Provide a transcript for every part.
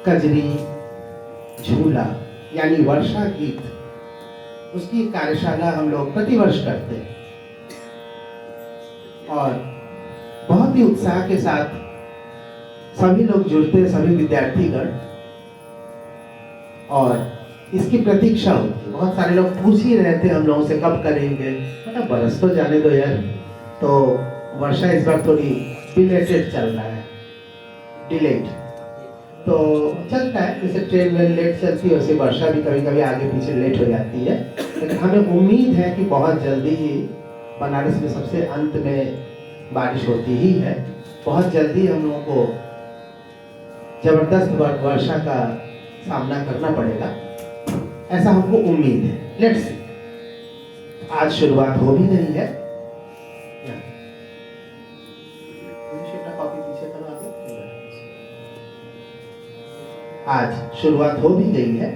कजरी, झूला यानी वर्षा गीत, उसकी कार्यशाला हम लोग प्रतिवर्ष करते हैं और बहुत ही उत्साह के साथ सभी लोग जुड़ते हैं, सभी विद्यार्थीगण, और इसकी प्रतीक्षा होती है। बहुत सारे लोग पूछ ही रहे थे हम लोगों से कब करेंगे, मतलब बरस तो जाने दो यार। तो वर्षा इस बार थोड़ी डिलेटेड चल रहा है, डिलेट तो चलता है, जैसे ट्रेन में लेट चलती है वैसे वर्षा भी कभी कभी आगे पीछे लेट हो जाती है। लेकिन हमें उम्मीद है कि बहुत जल्दी ही बनारस में सबसे अंत में बारिश होती ही है, बहुत जल्दी हम लोगों को जबरदस्त वर्षा का सामना करना पड़ेगा, ऐसा हमको उम्मीद है। लेट्स सी, आज शुरुआत हो भी गई है। आज शुरुआत हो भी गई है।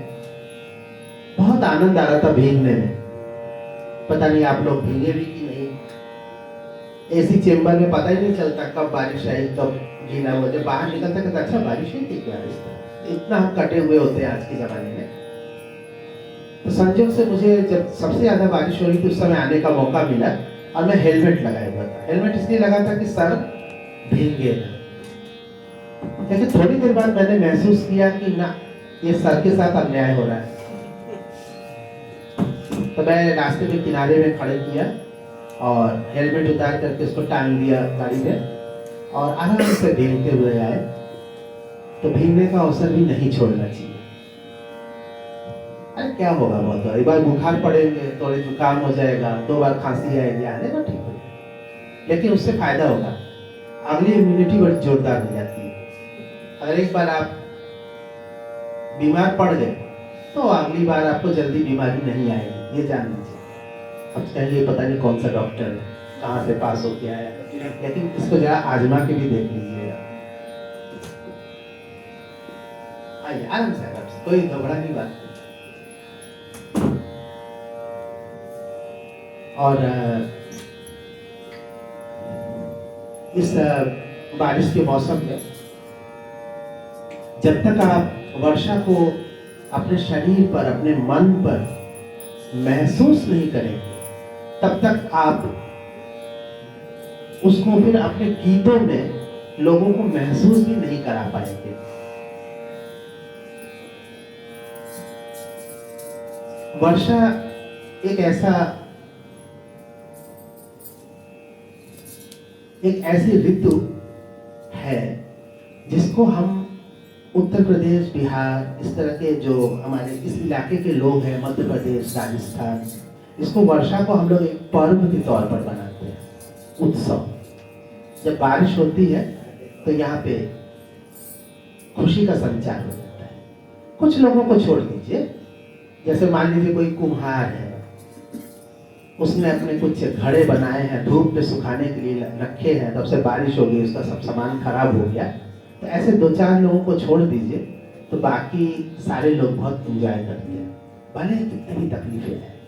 बहुत आनंद आ रहा था भीगने में, पता नहीं आप लोग भीगे भी कि नहीं। एसी चेंबर में पता ही नहीं चलता कब बारिश आई कब गीला हुआ, जब बाहर निकलता कहता अच्छा बारिश हुई थी क्या। इतना हम कटे हुए होते हैं आज के जमाने में। तो संजोग से मुझे जब सबसे ज्यादा बारिश हो रही थी उस समय आने का मौका मिला और मैं हेलमेट लगाया हुआ था। हेलमेट इसलिए लगा था कि सर भीगे ना, लेकिन थोड़ी देर बाद मैंने महसूस किया कि ना, ये सर के साथ अन्याय हो रहा है। तो मैं रास्ते के किनारे में खड़े किया और हेलमेट उतार करके उसको टांग दिया गाड़ी में और आराम से भीगते हुए आए। तो भीगने का अवसर भी नहीं छोड़ना चाहिए। अरे क्या होगा, बहुत एक बार बुखार पड़ेंगे, थोड़े जुकाम हो जाएगा, 2 बार खांसी आएगी, आने का ठीक हो जाएगा, लेकिन उससे फायदा होगा, अगली इम्यूनिटी बड़ी जोरदार हो जाती है। अगर एक बार आप बीमार पड़ गए तो अगली बार आपको जल्दी बीमारी नहीं आएगी, ये जान लीजिए। अब कहेंगे पता नहीं कौन सा डॉक्टर कहाँ से पास होके आया, लेकिन इसको जरा आजमा के भी देख लीजिएगा। आइए आराम से, कोई घबराने बात नहीं। और इस बारिश के मौसम में जब तक आप वर्षा को अपने शरीर पर, अपने मन पर महसूस नहीं करेंगे, तब तक आप उसको फिर अपने गीतों में लोगों को महसूस भी नहीं करा पाएंगे। वर्षा एक ऐसी ऋतु है जिसको हम उत्तर प्रदेश, बिहार, इस तरह के जो हमारे इस इलाके के लोग हैं, मध्य प्रदेश, राजस्थान, इसको वर्षा को हम लोग एक पर्व के तौर पर मनाते हैं, उत्सव। जब बारिश होती है तो यहाँ पे खुशी का संचार हो जाता है। कुछ लोगों को छोड़ दीजिए, जैसे मान लीजिए कोई कुम्हार है, उसने अपने कुछ घड़े बनाए हैं, धूप में सुखाने के लिए रखे हैं, तब से बारिश हो गई, उसका सब सामान खराब हो गया, तो ऐसे 2-4 लोगों को छोड़ दीजिए, तो बाकी सारे लोग बहुत एंजॉय करते हैं, भले कितनी भी तकलीफें हैं।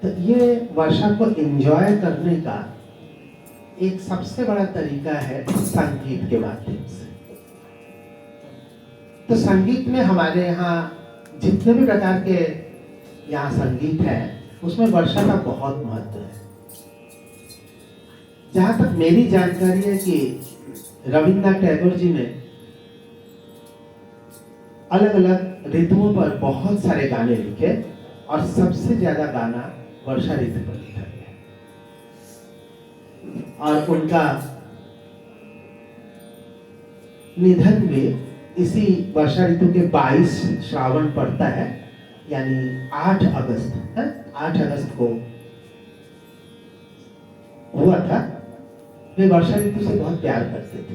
तो ये वर्षा को एंजॉय करने का एक सबसे बड़ा तरीका है संगीत के माध्यम से। तो संगीत में हमारे यहाँ जितने भी प्रकार के यहाँ संगीत है, उसमें वर्षा का बहुत महत्व है। जहां तक मेरी जानकारी है कि रविन्द्रनाथ टैगोर जी ने अलग अलग ऋतुओं पर बहुत सारे गाने लिखे और सबसे ज्यादा गाना वर्षा ऋतु पर लिखा गया, और उनका निधन भी इसी वर्षा ऋतु के 22 श्रावण पड़ता है, यानी 8 अगस्त को हुआ था। वे वर्षा ऋतु से बहुत प्यार करते थे,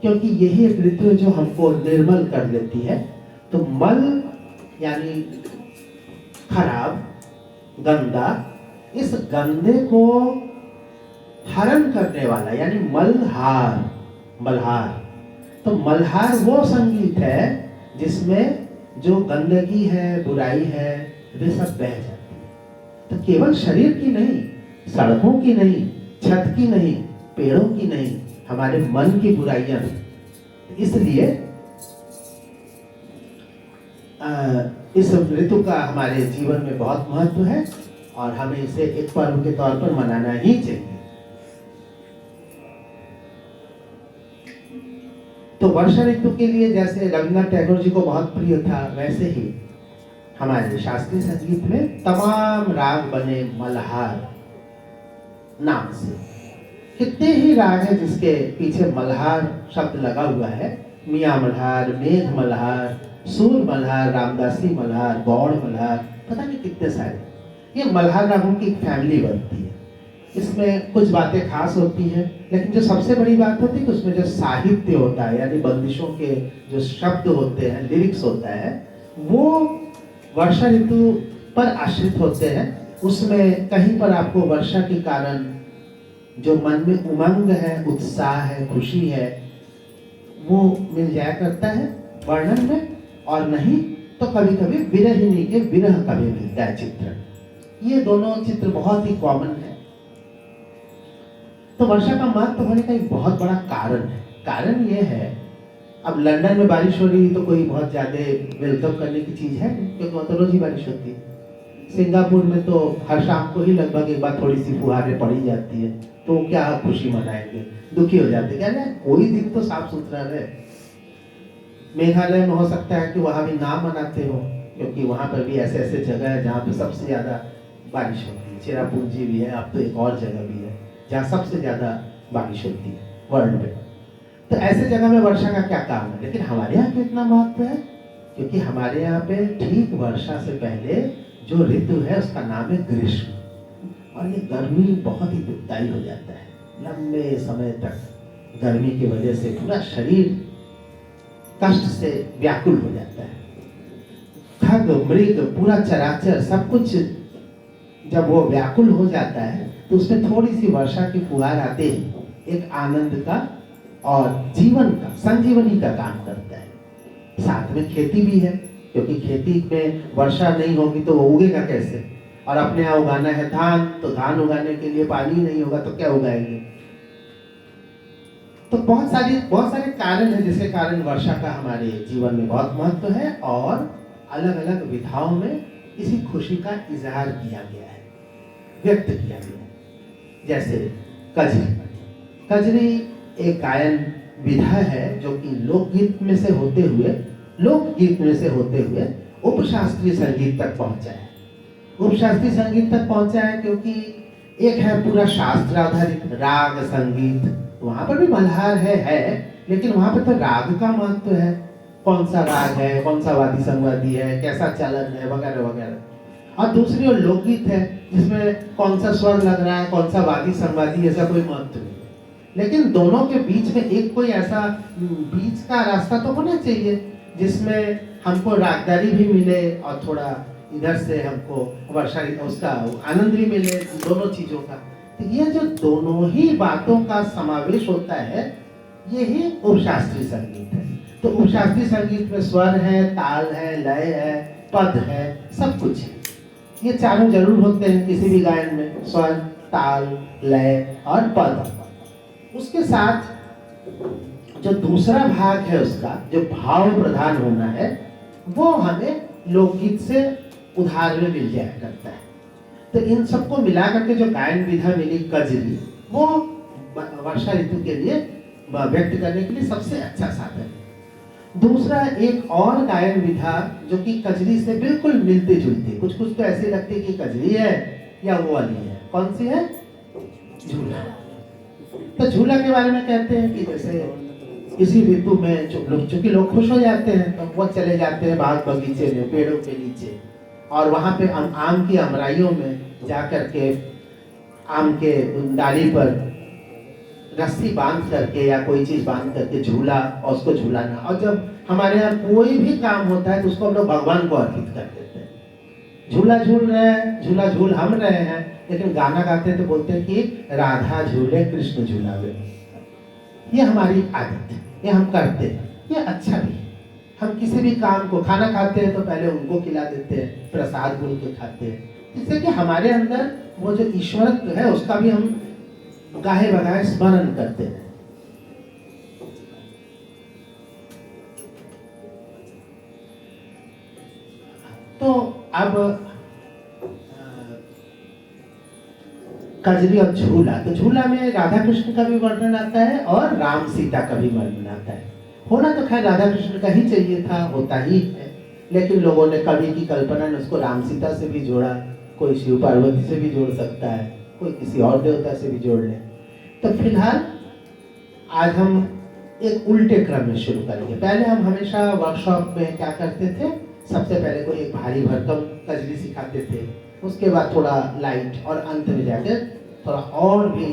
क्योंकि यही एक ऋतु है जो हमको निर्मल कर देती है। तो मल यानी खराब, गंदा, इस गंदे को हरण करने वाला यानी मल्हार। तो मल्हार वो संगीत है जिसमें जो गंदगी है, बुराई है, वे सब बह जाती है। तो केवल शरीर की नहीं, सड़कों की नहीं, छत की नहीं, पेड़ों की नहीं, हमारे मन की बुराइयां भी, इसलिए इस ऋतु का हमारे जीवन में बहुत महत्व है और हमें इसे एक पर्व के तौर पर मनाना ही चाहिए। तो वर्षा ऋतु के लिए जैसे रविन्द्रनाथ टैगोर जी को बहुत प्रिय था, वैसे ही हमारे शास्त्रीय संगीत में तमाम राग बने मल्हार नाम से। कितने ही राग हैं जिसके पीछे मल्हार शब्द लगा हुआ है। मियाँ मल्हार, मेघ मल्हार, सूर मल्हार, रामदासी मल्हार, गौड़ मल्हार, पता नहीं कितने सारे। ये मल्हार रागों की एक फैमिली बनती है। इसमें कुछ बातें खास होती हैं, लेकिन जो सबसे बड़ी बात होती है कि उसमें जो साहित्य होता है, यानी बंदिशों के जो शब्द होते हैं, लिरिक्स होता है, वो वर्षा ऋतु पर आश्रित होते हैं। उसमें कहीं पर आपको वर्षा के कारण जो मन में उमंग है, उत्साह है, खुशी है, वो मिल जाया करता है वर्णन में, और नहीं तो कभी कभी विरहिणी के विरह का भी मिलता है चित्र। ये दोनों चित्र बहुत ही कॉमन है। तो वर्षा का महत्व होने का एक बहुत बड़ा कारण है। कारण ये है, अब लंदन में बारिश हो रही तो कोई बहुत ज्यादा वेलकम करने की चीज है, क्योंकि वहाँ तो रोज ही बारिश होती है। सिंगापुर में तो हर शाम को ही लगभग एक बार थोड़ी सी फुहारें पड़ी जाती है, तो क्या खुशी मनाएंगे, दुखी हो जाते क्या ना, कोई दिन तो साफ सुथरा रहे। मेघालय में हो सकता है कि वहाँ भी ना मनाते हो, क्योंकि वहाँ पर भी ऐसे ऐसे जगह है जहाँ पे सबसे ज्यादा बारिश होती है। चेरापूंजी भी है, अब तो एक और जगह भी है जहाँ सबसे ज्यादा बारिश होती है वर्ल्ड में। तो ऐसे जगह में वर्षा का क्या काम है, लेकिन हमारे यहाँ क्यों इतना महत्व है? क्योंकि हमारे यहाँ पे ठीक वर्षा से पहले जो ऋतु है उसका नाम है ग्रीष्म, और ये गर्मी बहुत ही दुखदायी हो जाता है। लंबे समय तक गर्मी की वजह से पूरा शरीर कष्ट से व्याकुल हो जाता है। खग मृग पूरा चराचर सब कुछ जब वो व्याकुल हो जाता है, तो उसमें थोड़ी सी वर्षा की फुहार आते ही एक आनंद का और जीवन का संजीवनी का काम करता है। साथ में खेती भी है, क्योंकि खेती में वर्षा नहीं होगी तो वो उगेगा कैसे, और अपने यहाँ उगाना है धान, तो धान उगाने के लिए पानी नहीं होगा तो क्या उगाएंगे। तो बहुत सारे कारण हैं जिसके कारण वर्षा का हमारे जीवन में बहुत महत्व है, और अलग अलग विधाओं में इसी खुशी का इजहार किया गया है, व्यक्त किया गया है। जैसे कजरी एक गायन विधा है जो कि लोकगीत में से होते हुए उपशास्त्रीय संगीत तक पहुंचा है। उपशास्त्रीय संगीत तक पहुंचा है क्योंकि एक है पूरा शास्त्र आधारित राग संगीत, वहां पर भी मल्हार है, लेकिन वहां पर तो राग का महत्व है, कौन सा राग है, कौन सा वादी संवादी है, कैसा चलन है, वगैरह वगैरह। और दूसरी ओर लोकगीत है जिसमें कौन सा स्वर लग रहा है, कौन सा वादी संवादी, ऐसा कोई महत्व नहीं है। लेकिन दोनों के बीच में एक कोई ऐसा बीच का रास्ता तो होना चाहिए जिसमें हमको रागदारी भी मिले और थोड़ा इधर से हमको वर्षा उसका आनंद भी मिले, दोनों चीजों का। तो ये जो दोनों ही बातों का समावेश होता है, यही उपशास्त्रीय संगीत है। तो उपशास्त्रीय संगीत में स्वर है, ताल है, लय है, पद है, सब कुछ है। ये चारों जरूर होते हैं किसी भी गायन में, स्वर, ताल, लय और पद। उसके साथ जो दूसरा भाग है उसका, जो भाव प्रधान होना है, वो हमें लोकगीत से उधार में मिल जाया करता है। तो इन सबको मिला करके जो गायन विधा मिली कजरी, वो वर्षा ऋतु के लिए व्यक्त करने के लिए सबसे अच्छा साधन है। दूसरा एक और गायन विधा जो कि कजरी से बिल्कुल मिलती जुलती, कुछ कुछ तो ऐसे लगती है कि कजरी है या वो वाली है। कौन सी है? झूला। तो झूला के बारे में कहते हैं कि जैसे इसी ऋतु में चूंकि लोग खुश हो जाते हैं तो वो चले जाते हैं बाग बगीचे में, पेड़ों के नीचे, और वहां पे आम की अमराइयों में जा करके आम के डाली पर रस्सी बांध करके या कोई चीज बांध करके झूला और उसको झूलाना। और जब हमारे यहाँ कोई भी काम होता है तो उसको हम लोग भगवान को अर्पित कर देते हैं। झूला झूल रहे हैं, झूला झूल हम रहे हैं, लेकिन गाना गाते हैं तो बोलते हैं कि राधा झूले कृष्ण झूलावे। ये हमारी आदत है, ये हम करते हैं, ये अच्छा भी है। हम किसी भी काम को, खाना खाते हैं तो पहले उनको खिला देते हैं, प्रसाद बोल के खाते हैं, जिससे कि हमारे अंदर वो जो ईश्वरत्व है उसका भी हम गाहे बगाहे स्मरण करते हैं। अब कजरी और झूला, तो झूला में राधा कृष्ण का भी वर्णन आता है और राम सीता का भी वर्णन आता है। होना तो खैर राधा कृष्ण का ही चाहिए था, होता ही है, लेकिन लोगों ने कवि की कल्पना ने उसको राम सीता से भी जोड़ा, कोई शिव पार्वती से भी जोड़ सकता है, कोई किसी और देवता से भी जोड़ ले। तो फिलहाल आज हम एक उल्टे क्रम में शुरू करेंगे। पहले हम हमेशा वर्कशॉप में क्या करते थे, सबसे पहले कोई एक भारी भरकम कजरी सिखाते थे, उसके बाद थोड़ा लाइट और अंत में जाकर थोड़ा और भी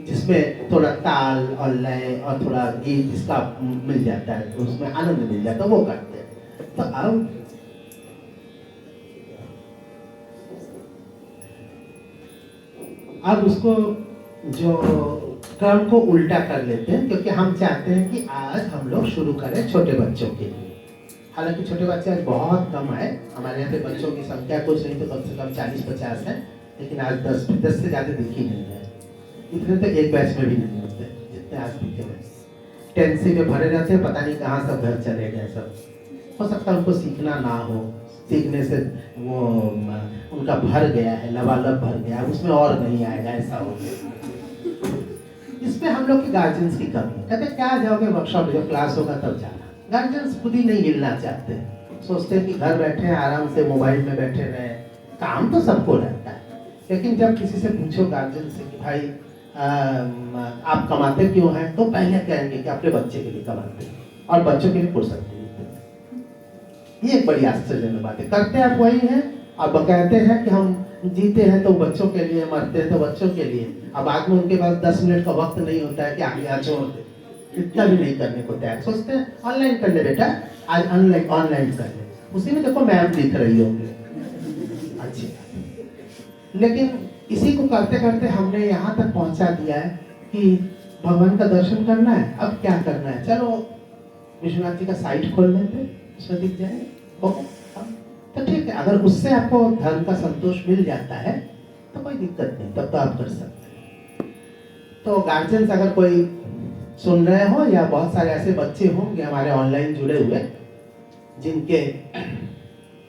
जिसमें थोड़ा ताल और लय और थोड़ा गीत इसका मिल जाता है, तो उसमें आनंद मिल जाता है, वो करते हैं। तो अब उसको जो क्रम को उल्टा कर लेते हैं, क्योंकि हम चाहते हैं कि आज हम लोग शुरू करें छोटे बच्चों के लिए। हालांकि छोटे बच्चे आज बहुत कम है, हमारे यहाँ पे बच्चों की संख्या कुछ नहीं तो कम से कम 40-50 है, लेकिन आज 10 से ज़्यादा दिखी नहीं है। इतने तो एक बैच में भी नहीं होते जितने आज दिखे हैं। टेंसी में भरे रहते हैं, पता नहीं कहाँ सब घर चले गए सब। हो सकता है उनको सीखना ना हो, सीखने से वो उनका भर गया है, लबालब भर गया है, उसमें और नहीं आएगा, ऐसा हो गया। इसमें हम लोग के गार्जियंस की कमी है। कहते क्या जाओगे वर्कशॉप, जब क्लास होगा तब जाना। गार्जियंस खुद ही नहीं हिलना चाहते, सोचते हैं कि घर बैठे हैं आराम से मोबाइल में बैठे रहे। काम तो सबको रहता है, लेकिन जब किसी से पूछो गार्जियन से कि भाई आप कमाते क्यों हैं, तो पहले कहेंगे कि अपने बच्चे के लिए कमाते हैं और बच्चों के लिए फुर्सत नहीं होती। ये एक बड़ी आश्चर्यजनक बात है। करते आप वही हैं और कहते हैं कि हम जीते हैं तो बच्चों के लिए, मरते हैं तो बच्चों के लिए। अब बाद में उनके पास 10 मिनट का वक्त नहीं होता है कि आगे यहाँ छोड़ दे, इतना भी नहीं करने को तैयार। सोचते हैं ऑनलाइन कर ले बेटा, आज ऑनलाइन कर ले, उसी में देखो मैम दिख रही होंगी अच्छी। लेकिन इसी को करते करते हमने यहाँ तक पहुँचा दिया है कि भगवान का दर्शन करना है, अब क्या करना है, चलो विश्वनाथ जी का साइट खोल लेते, उसमें दिख जाए तो ठीक है। अगर उससे आपको धर्म का संतोष मिल जाता है तो कोई दिक्कत नहीं, तब तो आप कर सकते हैं। तो गार्जियंस अगर कोई सुन रहे हो या बहुत सारे ऐसे बच्चे होंगे हमारे ऑनलाइन जुड़े हुए जिनके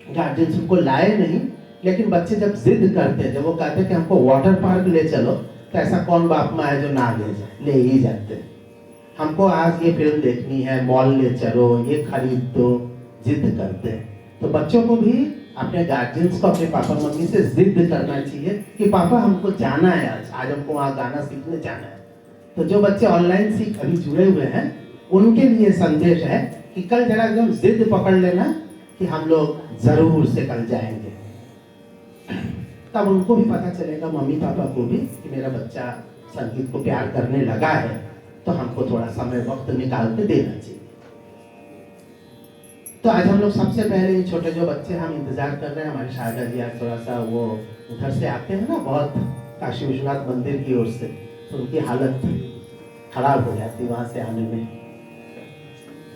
गार्जियंस उनको लाए नहीं, लेकिन बच्चे जब जिद करते हैं, जब वो कहते हैं कि हमको वाटर पार्क ले चलो, तो ऐसा कौन बाप माँ है जो ना ले जाए, ले ही जाते हैं। हमको आज ये फिल्म देखनी है, मॉल ले चलो, ये खरीद दो, जिद करते हैं। तो बच्चों को भी अपने गार्जियंस को अपने पापा मम्मी से जिद करना चाहिए कि पापा हमको जाना है, आज हमको वहाँ गाना सीखने जाना है। तो जो बच्चे ऑनलाइन सीख अभी जुड़े हुए हैं उनके लिए संदेश है कि कल जरा एकदम जिद पकड़ लेना कि हम लोग जरूर से कल जाएंगे। तब उनको भी पता चलेगा, मम्मी पापा को भी, कि मेरा बच्चा संगीत को प्यार करने लगा है, तो हमको थोड़ा समय वक्त निकाल के देना चाहिए। तो आज हम लोग सबसे पहले ये छोटे जो बच्चे हम इंतजार कर रहे हैं, हमारे शारदा जी आज थोड़ा सा वो उधर से आते हैं ना, बहुत काशी विश्वनाथ मंदिर की ओर से, तो उनकी हालत खराब हो जाती वहां से आने में।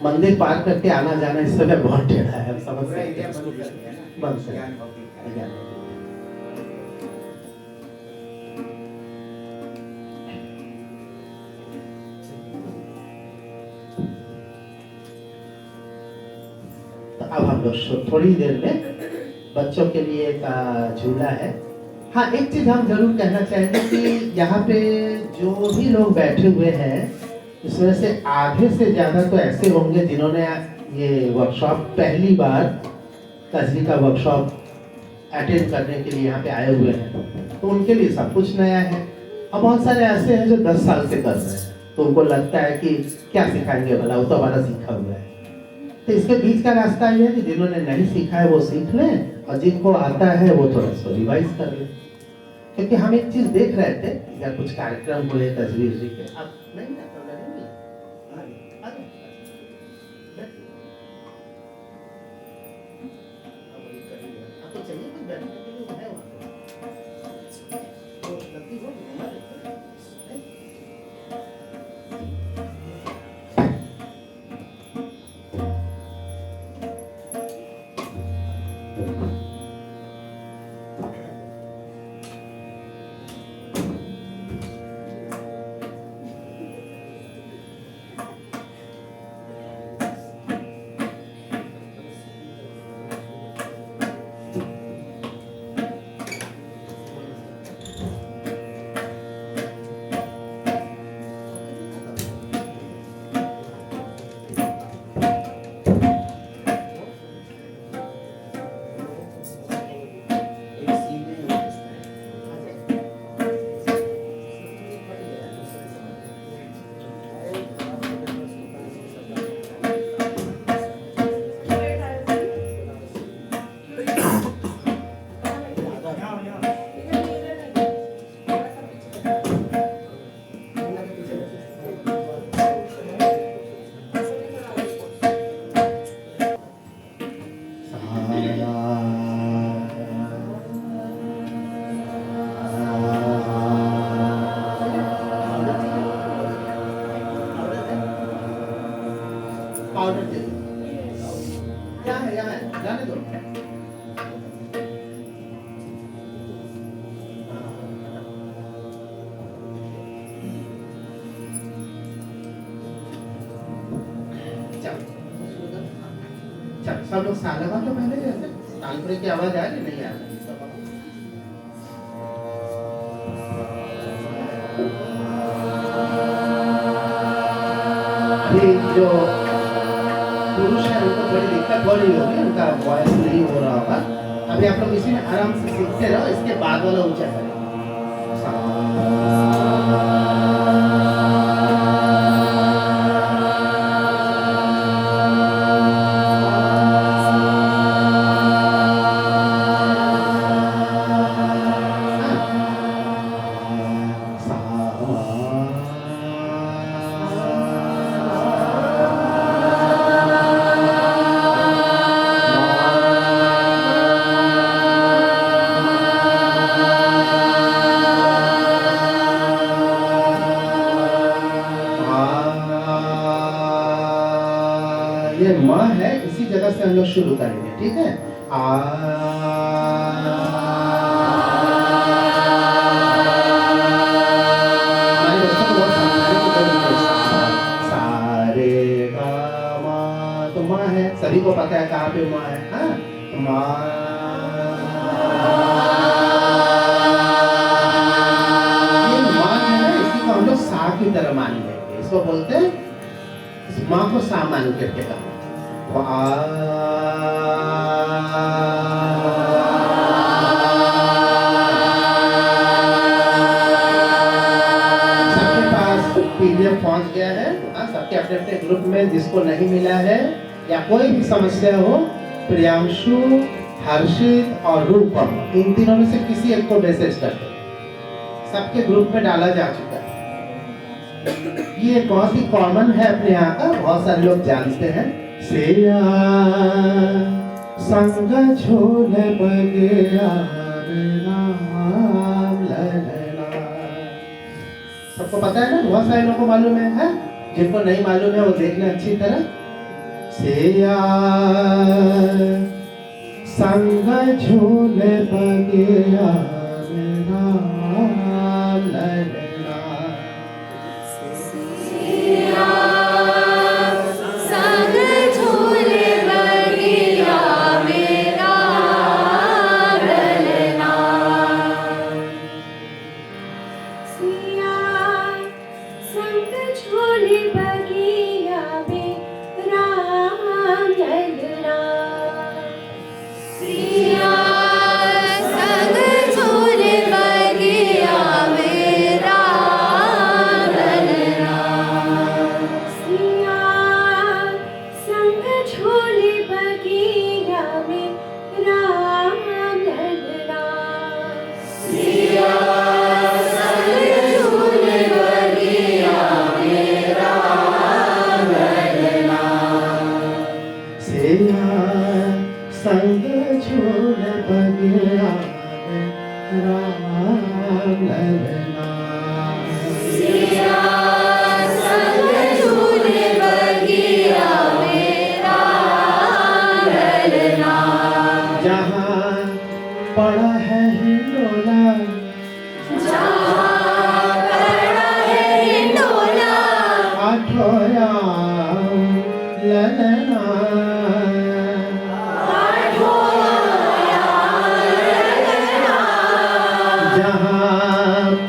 मंदिर पार करके आना जाना इस समय बहुत टेढ़ा है, हम समझ सकते हैं। बंद कर अब हम लोग थोड़ी देर में बच्चों के लिए एक झूला है। हाँ, एक चीज हम जरूर कहना चाहेंगे कि यहाँ पे जो भी लोग बैठे हुए हैं इसमें से आधे से ज्यादा तो ऐसे होंगे जिन्होंने ये वर्कशॉप पहली बार कजरी का वर्कशॉप अटेंड करने के लिए यहाँ पे आए हुए हैं, तो उनके लिए सब कुछ नया है। और बहुत सारे ऐसे हैं जो 10 साल से कर रहे हैं, तो उनको लगता है कि क्या सिखाएंगे भला, वो तो हमारा सीखा हुआ है। तो इसके बीच का रास्ता ये है कि जिन्होंने नहीं सीखा है वो सीख लें, और जिनको आता है वो थोड़ा सा रिवाइज कर लें। क्योंकि हम एक चीज देख रहे थे, या कुछ कार्यक्रम हुए तस्वीर जी के, अब नहीं ऑर्डर दे दो। यहाँ है, जाने दो। चल सब लोग साल लगा तो पहले जैसे तानपुरे की आवाज आ रही नहीं आ रही। अभी जो पुरुष है उनको थोड़ी दिक्कत हो रही होगी, उनका वॉइस नहीं हो रहा होगा। अभी आप लोग इसी में आराम से सीखते रहो, इसके बाद वाला ऊंचा करें। ये माँ है, इसी जगह से हम लोग शुरू करेंगे, ठीक है। हमारे बच्चों को बहुत समझाने की जरूरत है। सारे गा मा, तो माँ है, सभी को पता है कहाँ पे माँ है। हाँ, माँ ये माँ है ना, इसी को हम लोग सा की तरह मान लेंगे। इसको बोलते हैं, इस माँ को सा मान करके गाना। सबके पास पीडीएफ पहुंच गया है। सबके अपने अपने ग्रुप में, जिसको नहीं मिला है या कोई भी समस्या हो, प्रियांशु, हर्षित और रूपम, इन तीनों में से किसी एक को मैसेज कर दो। सबके ग्रुप में डाला जा चुका है। ये बहुत ही कॉमन है अपने यहाँ का, बहुत सारे लोग जानते हैं। सेया संग झोले बगेया नाम ललना। सबको पता है ना, बहुत सारे लोगों को मालूम है? जिनको नहीं मालूम है वो देख लें अच्छी तरह। सेया संग झोले बगेया नाम ललना। संग झूल बगिया राम ललना। सिया संग झूल बगिया राम ललना। जहाँ पड़ा है हिंडोला, जहाँ पड़ा है हिंडोला, आठोया ललना।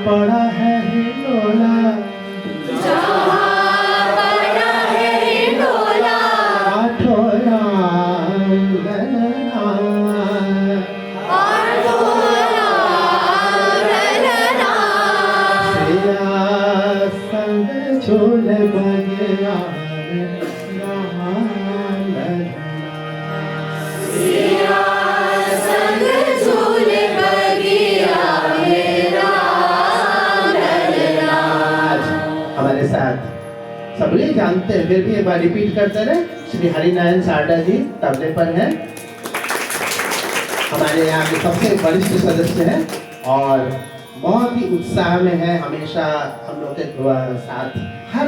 पड़ा है हिंडोला, जहाँ पड़ा है हिंडोला, आठोया ललना, आठोया ललना। सिया संग झूल बगिया राम ललना। सिया संग झूल बगिया हमारे साथ सब लोग जानते हैं, फिर भी एक बार रिपीट करते रहे। श्री हरिनारायण सारडा जी तबले पर हैं, हमारे यहाँ के सबसे वरिष्ठ सदस्य हैं और बहुत ही उत्साह में है। हमेशा हम लोग के साथ हर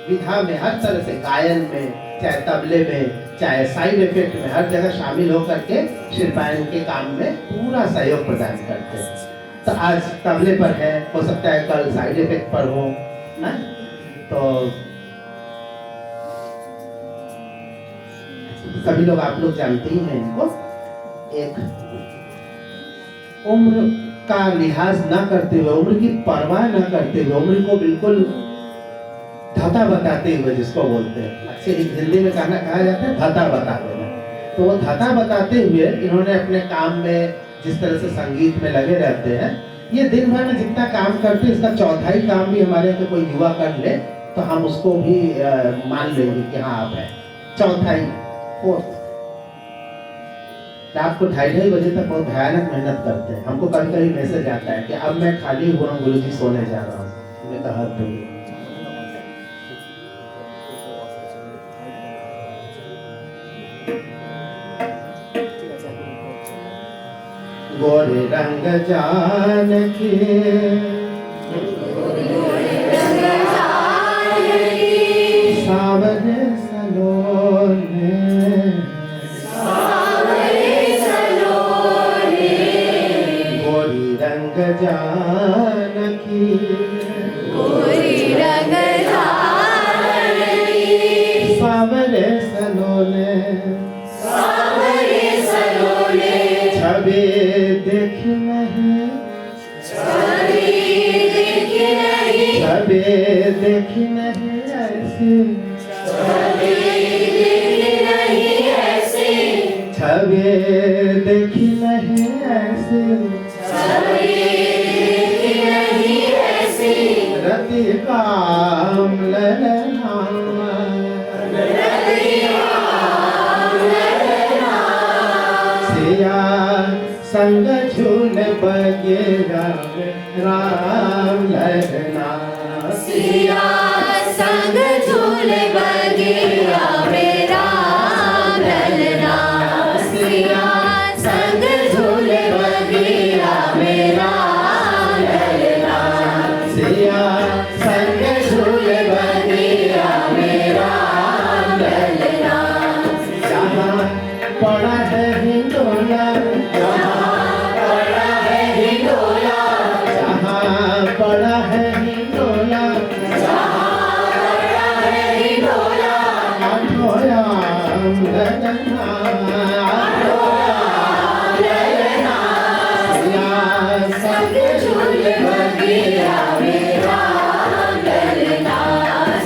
विधा में, हर तरह से गायन में, चाहे तबले में, चाहे साइड इफेक्ट में, हर जगह शामिल होकर के शिल्पायन के काम में पूरा सहयोग प्रदान करते हैं। तो आज तबले पर है, हो सकता है कल साइड इफेक्ट पर हो ना। तो सभी लोग, आप लोग जानते ही हैं इनको। एक उम्र का लिहाज ना करते हुए, उम्र की परवाह ना करते हुए, उम्र को बिल्कुल धता बताते हुए, जिसको बोलते हैं, अच्छे हिंदी में कहा जाता है धता बता देना। तो वो धता बताते हुए इन्होंने अपने काम में जिस तरह से संगीत में लगे रहते हैं, ये दिन भर में जितना काम करते हैं, इसका चौथाई काम भी हमारे यहाँ कोई युवा कर ले तो हम उसको भी मान लेंगे कि हाँ आप हैं। चौथाई, फोर्थ, रात को 2:30 बजे तक बहुत भयानक मेहनत करते हैं। हमको कभी कभी मैसेज आता है कि अब मैं खाली हुआ हूँ गुरुजी, सोने जा रहा हूँ। मैंने कहा तो गोरे रंग जानकी, सावरे सलोने, गोरी रंग जानकी, सावरे सलोने, छवि देखी नहीं, छवि देखी नहीं ऐसी, छवि देखी नहीं ऐसी, रति काम ललना, सिया संग झूल बगेरा राम ललना, सिया संग झूल बगेरा राम ललना, सिया संग झूल बगेरा राम ललना, सिया संग झूल बगेरा राम ललना। जहाँ पड़ा है हिंडोला, जहाँ पड़ा है हिंडोला, आठोयाम ललना, सिया संग झूल बगेरा राम ललना,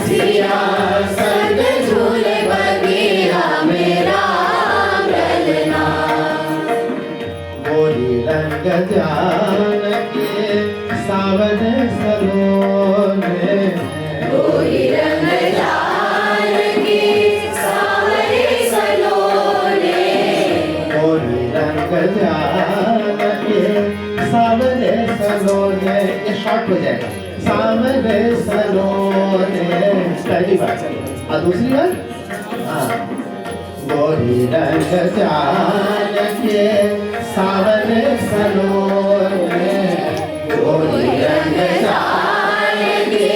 सिया संग झूल बगेरा राम ललना। गोरी रंग जानकी, सावरे सलोने, गोरी रंग जानकी, सावरे सलोने, गोरी रंग जानकी, सावरे सलोने। ये शॉर्ट हो जाएगा, सावरे सलोने, पहली बार। और दूसरी बार, हाँ, गोरी रंग जानकी, सावरे सलोने, गोरी रंग जानकी,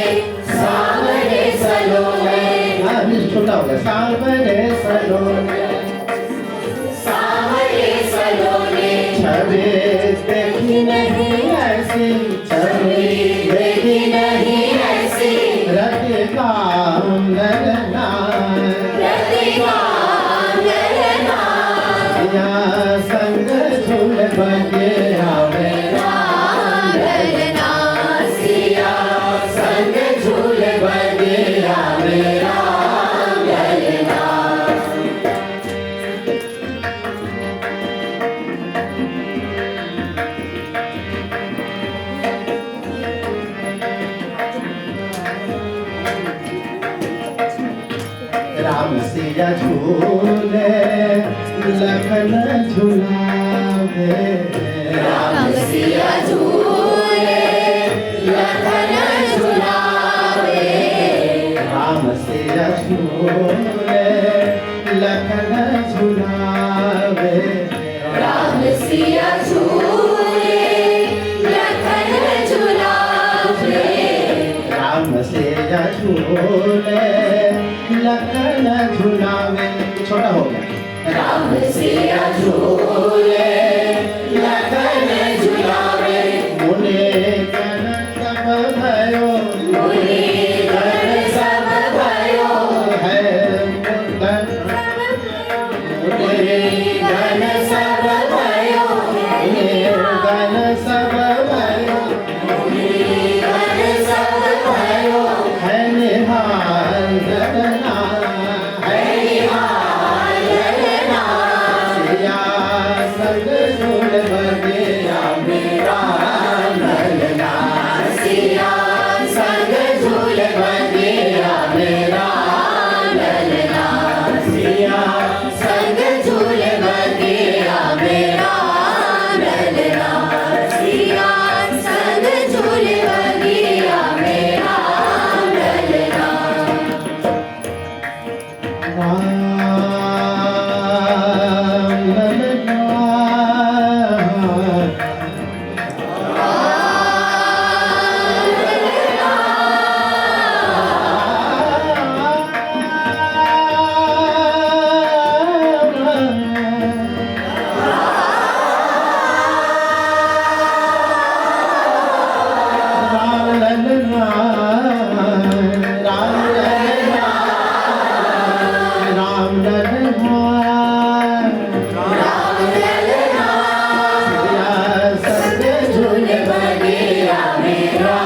सावरे सलोने। हाँ, अभी छोटा हो गया, सावरे सलोने, सावरे सलोने, छवि देखी नहीं ऐसी, छवि देखी नहीं ऐसी, रति काम ललना, रति काम ललना, सिया संग झूल बगेरा राम ललना, सिया संग झूल बगेरा राम ललना। राम सिया झूले, लखन झुलावे, राम सिया झूले, लखन झुलावे, राम सिया झूले, लखन झुलावे, राम सिया झूले, लखन झुलावे, राम सिया झूले, लखन झुलावे, छोटा हो गया। राम सिया झूले लखन झुलावे मुने गण सब भयो मुनि गण सब भयो है मुदन मुनि गण सब भयो मुने गण सब भयो मुनि गण सब भयो है निहाल गगना है निहाल ललना सिया संग झूल बगिया मेरा ललना सिया संग झूल बगिया मेरा ललना सिया संग झूल बगिया मेरा ललना सिया संग झूल बगिया मेरा ललना राम ललना राम ललना राम ललना राम ललना राम ललना सिया संग झूल बगिया मेरा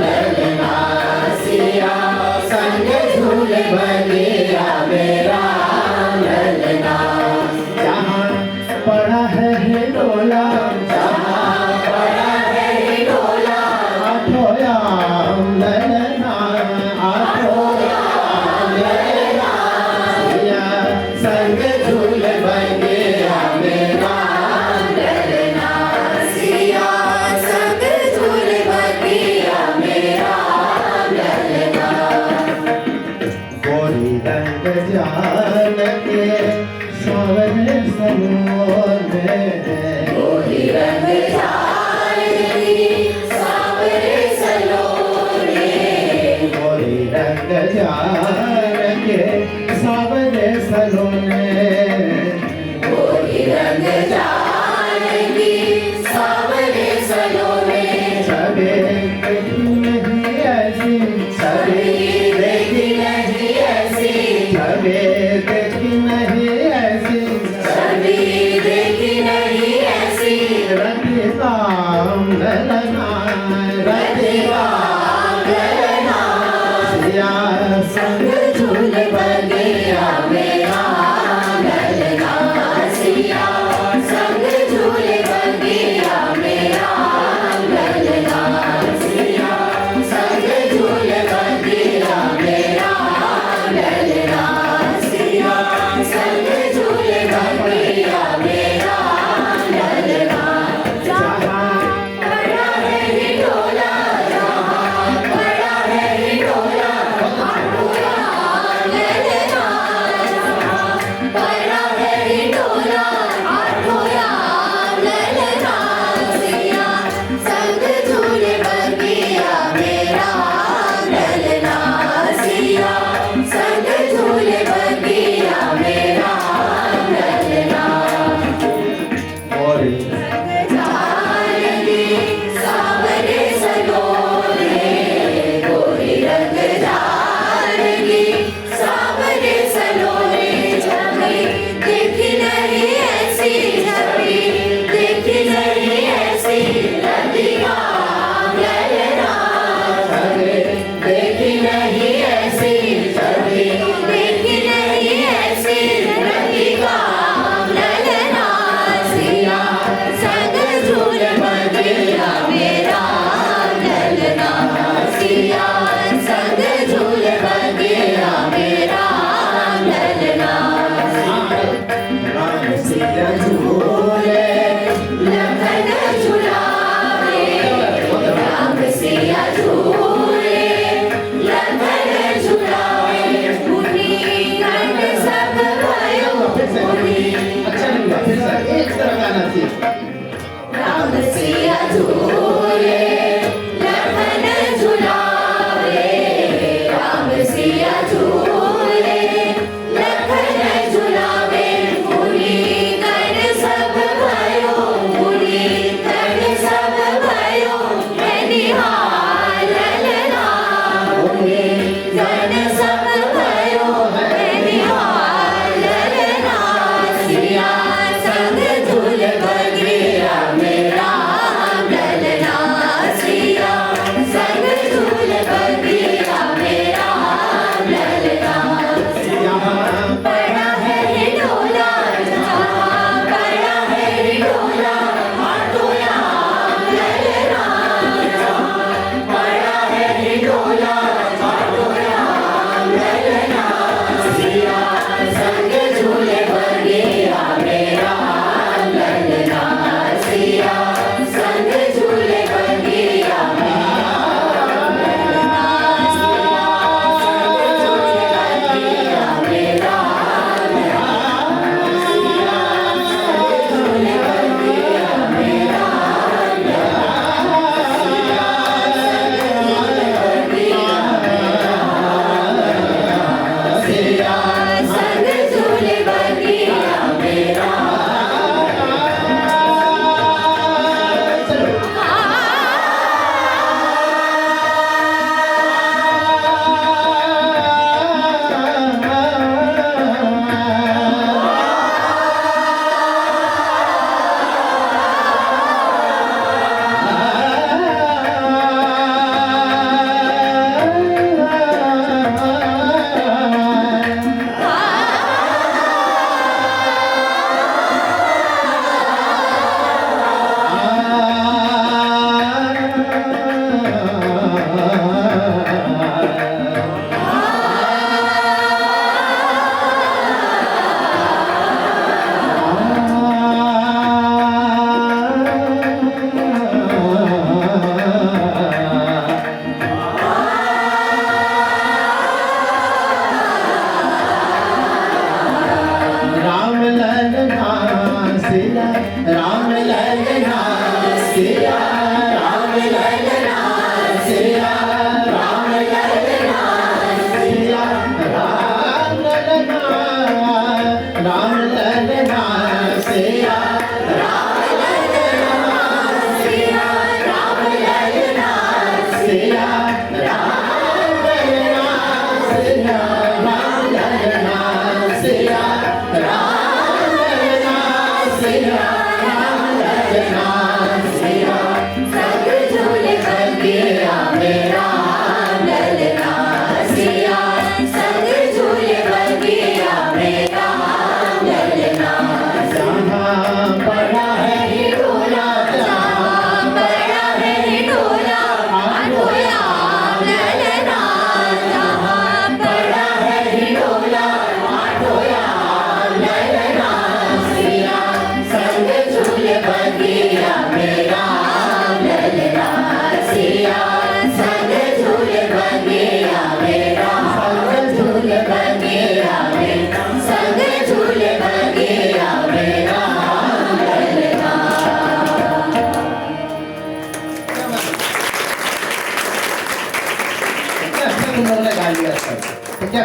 ललना सिया संग झूल बगिया मेरा ललना जहाँ पड़ा है हिडोला जहाँ बड़ा है हिडोला आठो याम ललना आठो याम ललना सिया संग झूल बगिया मेरा ललना सिया संग झूल बगिया मेरा ललना गोरी रंग जान के सवरे सलोने गोरी रंग जाएगी सावरे सलोने गोरी रंग जान के सवरे सलोने गोरी रंग जाएगी सावरे सलोने सबे देखी नहीं ऐसी सबे देखी नहीं ऐसी सबे देखी नहीं ऐसी सभी देखी नहीं ऐसी रति राम ललना रति राम ललना सिया संग झूल बगिया मेरा ललना सिया संग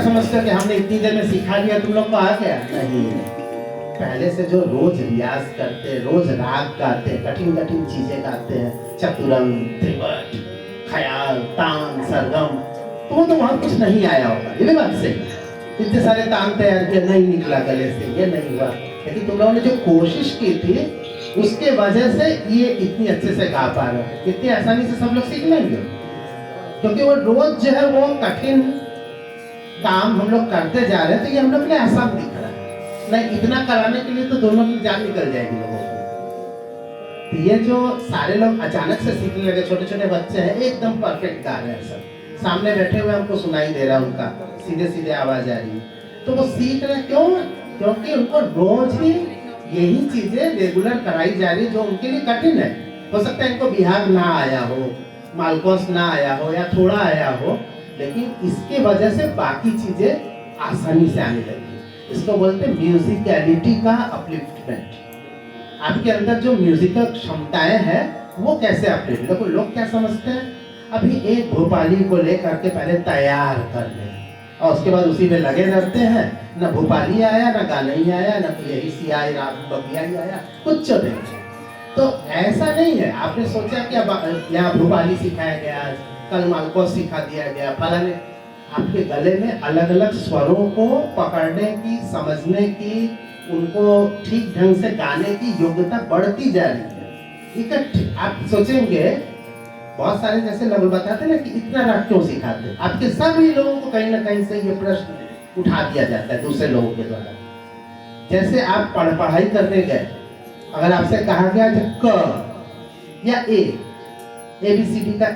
क्या समझते हो कि हमने इतनी देर में सिखा दिया तुम लोग को आ गया? नहीं, पहले से जो रोज रियाज करते, रोज राग गाते, कठिन कठिन चीजें गाते हैं, चतुरंग, त्रिवट, ख्याल, तान, सरगम, तो वहां कुछ नहीं आया होगा। ये भी बात सही है। इतने सारे तान तैयार किए, नहीं निकला गले से, ये नहीं हुआ। लेकिन तुम लोगों ने जो कोशिश की थी उसके वजह से ये इतनी अच्छे से गा पा रहे हो। इतनी आसानी से सब लोग सीख लेंगे, क्योंकि वो रोज जो है वो कठिन काम हम लोग करते जा रहे हैं, तो ये हम लोग के लिए आसान दिख रहा है। नहीं, इतना कराने के लिए तो दोनों की जान निकल जाएगी लोगों को। तो ये जो सारे लोग अचानक से सीखने लगे, छोटे छोटे बच्चे हैं, एकदम परफेक्ट गा रहे हैं सब, सामने बैठे हुए हमको सुनाई दे रहा है, उनका सीधे सीधे आवाज आ रही है। तो वो सीख रहे क्यों? क्योंकि उनको रोज ही यही चीजें रेगुलर कराई जा रही, जो उनके लिए कठिन है। हो सकता है इनको बिहार ना आया हो, मालकोस ना आया हो, या थोड़ा आया हो, लेकिन इसके वजह से बाकी चीजें आसानी से आने लगी। इसको बोलते हैं म्यूजिकलिटी का अपलिफ्टमेंट। आपके अंदर जो म्यूजिकल क्षमताएं हैं वो कैसे अपलिफ्ट। देखो लोग क्या समझते हैं, अभी एक भोपाली को लेकर के पहले तैयार कर ले और उसके बाद उसी में लगे रहते हैं। ना भोपाली आया, ना गाना ही आया, ना कोई यही सी आई, रात बगिया ही आया, कुछ नहीं। तो ऐसा नहीं है। आपने सोचा कि अब यहाँ भोपाली सिखाया गया, कल मालको सिखा दिया गया, फलाने। आपके गले में अलग अलग स्वरों को पकड़ने की, समझने की, उनको ठीक ढंग से गाने की योग्यता बढ़ती जा रही है। इकट्ठे आप सोचेंगे, बहुत सारे जैसे लोग बताते ना कि इतना राग क्यों सिखाते, आपके सभी लोगों को कहीं ना कहीं से ये प्रश्न उठा दिया जाता है दूसरे लोगों के द्वारा। जैसे आप पढ़ाई करने गए, अगर आपसे कहा गया कि क या ABCD का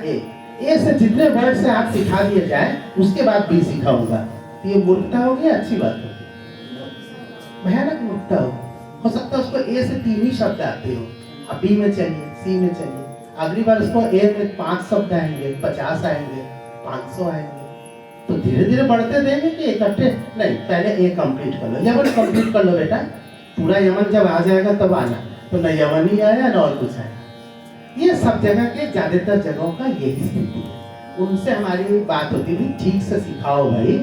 ए से जितने वर्ड से आप सिखा दिए जाए, उसके बाद बी सिखाऊंगा, तो ये मूर्खता होगी, अच्छी बात होगी? भयानक मूर्खता हो सकता है उसको ए से 3 ही शब्द आते हो, अब बी में चलिए, सी में चलिए, अगली बार उसको ए में 5 शब्द आएंगे, 50 आएंगे, 500 आएंगे। तो धीरे धीरे बढ़ते देंगे कि इकट्ठे नहीं, पहले ए कंप्लीट कर लो, यमन कंप्लीट कर लो बेटा, पूरा यमन जब आ जाएगा तब आना। तो न यमन ही आया न और कुछ आया। ये सब जगह के ज्यादातर जगहों का यही स्थिति है। उनसे हमारी बात होती थी, ठीक से सिखाओ भाई,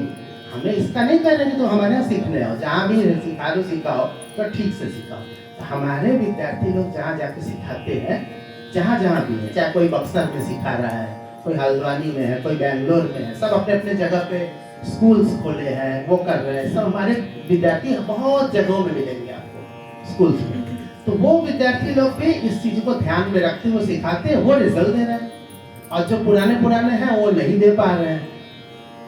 हमें इसका नहीं कहना कि तो हमारे यहाँ सीखने आओ, जहाँ भी सिखा लो सिखाओ, तो ठीक से सिखाओ। तो हमारे विद्यार्थी लोग जहाँ जाके सिखाते हैं, जहाँ जहाँ भी है, चाहे कोई बक्सर में सिखा रहा है, कोई हल्द्वानी में है, कोई बेंगलोर में है, सब अपने अपने जगह पे स्कूल्स खोले हैं, वो कर रहे हैं। सब हमारे विद्यार्थी बहुत जगहों में मिलेंगे आपको स्कूल्स में। तो वो विद्यार्थी लोग भी इस चीज को ध्यान में रखते हुए सिखाते हैं, वो रिजल्ट दे रहे हैं। और जो पुराने हैं वो नहीं दे पा रहे हैं।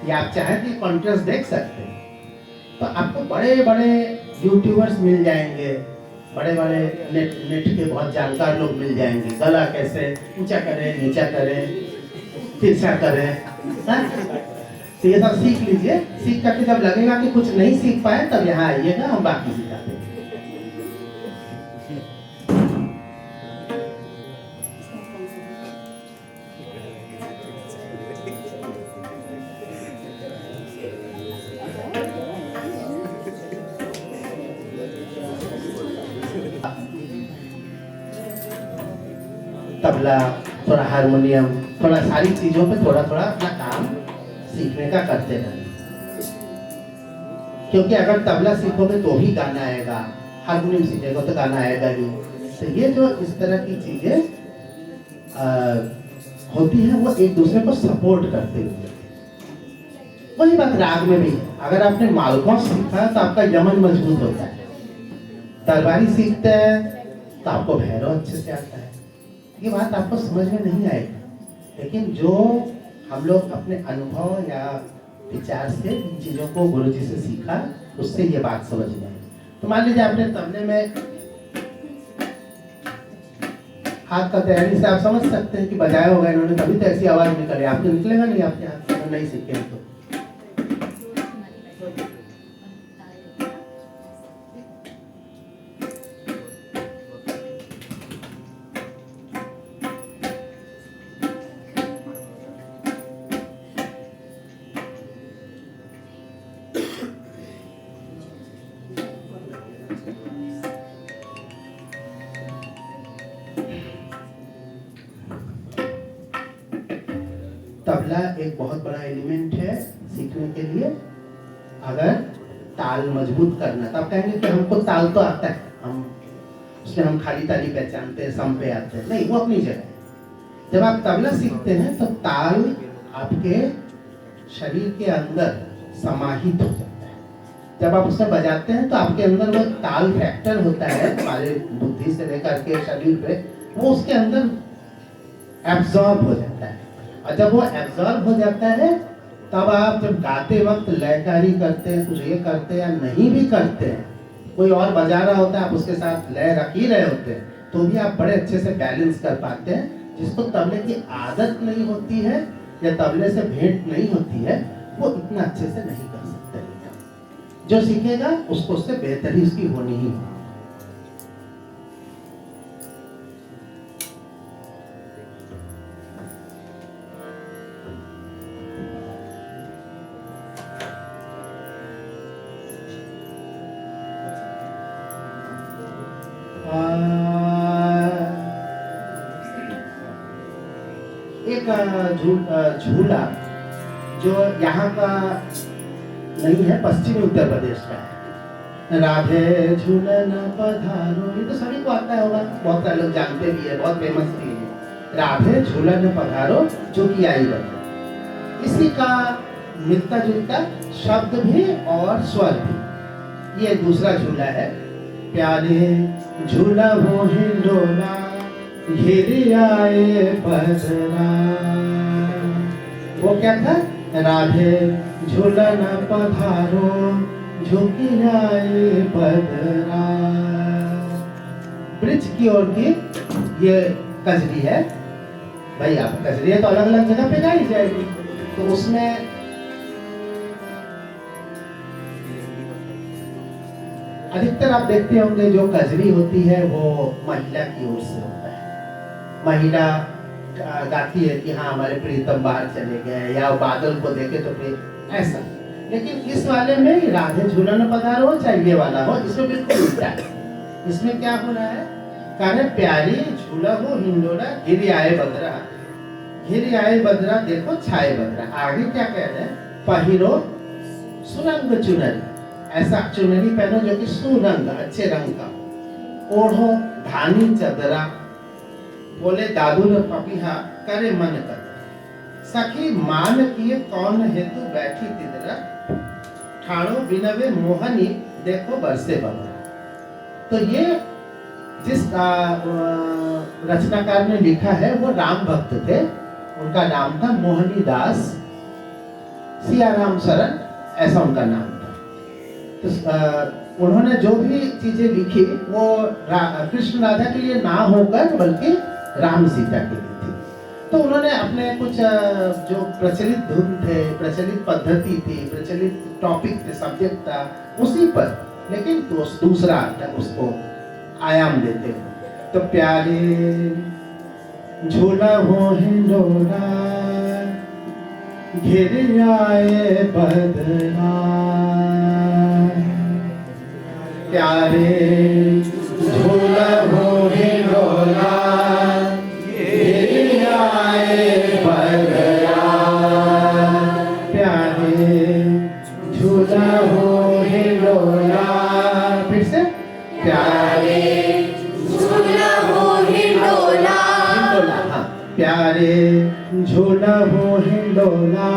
या आप चाहें तो कॉन्ट्रास्ट देख सकते हैं। तो आपको बड़े बड़े यूट्यूबर्स मिल जाएंगे, बड़े बड़े नेट के बहुत जानकार लोग मिल जाएंगे, गला कैसे ऊंचा करें, नीचा करें, तिरछा करें। तो ये सब सीख लीजिए। सीख करके जब लगेगा कि कुछ नहीं सीख पाए, तब यहाँ आइएगा, हम बाकी सिखाते हैं। तबला, थोड़ा हारमोनियम, थोड़ा सारी चीजों पे थोड़ा थोड़ा अपना काम सीखने का करते रहना। क्योंकि अगर तबला सीखोगे तो भी गाना आएगा, हारमोनियम सीखेगा तो गाना आएगा ही। तो ये जो इस तरह की चीजें होती है, वो एक दूसरे को सपोर्ट करते हुए। वही बात राग में भी है। अगर आपने मालकोस सीखा तो आपका यमन मजबूत होता है। दरबारी सीखते हैं तो आपको भैरव अच्छे से आता है। ये बात आपको समझ में नहीं आएगी, लेकिन जो हम लोग अपने अनुभव या विचार से इन चीजों को गुरुजी से सीखा, उससे ये बात समझ में आई। तो मान लीजिए आपने तबले में हाथ का तैयारी से आप समझ सकते हैं कि बजाया होगा इन्होंने, तभी तो ऐसी आवाज निकले। आपको निकलेगा नहीं आपके हाथ से, नहीं सीखे तो। तबला एक बहुत बड़ा एलिमेंट है सीखने के लिए। अगर ताल मजबूत करना, तो आप कहेंगे कि हमको ताल तो आता है, हम उसमें हम खाली ताली पहचानते हैं, सम पे आते हैं, नहीं, वो अपनी जगह है। जब आप तबला सीखते हैं तो ताल आपके शरीर के अंदर समाहित हो जाता है। जब आप उसमें बजाते हैं तो आपके अंदर वो ताल फैक्टर होता है, हमारे बुद्धि से लेकर के शरीर पे, वो उसके अंदर एब्जॉर्ब हो जाता है। और जब वो एब्जॉर्ब हो जाता है, तब आप जब गाते वक्त लयकारी करते हैं, कुछ ये करते हैं या नहीं भी करते हैं, कोई और बजा रहा होता है, आप उसके साथ लय रख ही रहे होते हैं, तो भी आप बड़े अच्छे से बैलेंस कर पाते हैं। जिसको तबले की आदत नहीं होती है या तबले से भेंट नहीं होती है, वो इतना अच्छे से नहीं कर सकते। जो सीखेगा उसको उससे बेहतरी उसकी होनी ही होगी। एक झूला जो यहाँ का नहीं है, पश्चिमी उत्तर प्रदेश का है। राधे झूलन पधारो, ये तो सभी को आता होगा, बहुत सारे लोग जानते भी है, बहुत फेमस भी है। राधे झूलन पधारो जो कि आई बता, इसी का मिलता जुलता शब्द भी और स्वर भी। ये दूसरा झूला है। प्यारे झूला वो हिंडोला घेर आए बदरा, वो क्या था? राधे झूलन पधारो झुकी आए बदरा। ब्रिज की ओर की ये कजरी है। भाई आप कजरी है तो अलग अलग जगह पे गाई जाएगी, तो उसमें अधिकतर आप देखते होंगे जो कजरी होती है वो महिला की ओर से होता है। महिला गाती है कि हाँ हमारे प्रीतम बाहर चले गए, या बादल को देखे तो ऐसा। लेकिन इस वाले में राधे झूलन पधारो चाहिए वाला हो, इसमें बिल्कुल उल्टा है। इसमें क्या हो रहा है? कारे प्यारी झूला हो हिंडोला घिर आए बदरा, घिर आए बदरा देखो छाए बदरा। आगे क्या कह रहे हैं? पहिरो सुरंग चुनरी, ऐसा चुनरी पहनो जो कि सुरंग अच्छे रंग का, ओढ़ो धानी चदरा, बोले दादू ने पपीहा करे मन कर, सखी मान किए कौन हेतु बैठी तिदरा, ठाणो बिनवे मोहनी देखो बरसे बदरा। तो ये जिस रचनाकार ने लिखा है वो राम भक्त थे, उनका नाम था मोहनी दास सियाराम शरण, ऐसा उनका नाम था। तो उन्होंने जो भी चीजें लिखी वो कृष्ण राधा के लिए ना होकर बल्कि राम सीता के लिए थी। तो उन्होंने अपने कुछ जो प्रचलित धुन थे, प्रचलित पद्धति थी, प्रचलित टॉपिक थे, सब्जेक्ट था, उसी पर लेकिन तो दूसरा उसको आयाम देते हैं। तो प्यारे झूला हो हिंडोला घिर आए बदरा, प्यारे झूला हो हिंडोला घिर आए बदरा, प्यारे झूला हो हिंडोला। फिर से प्यारे झूला हो हिंडोला, हिंडोला, हाँ, प्यारे झूला हो हिंडोला,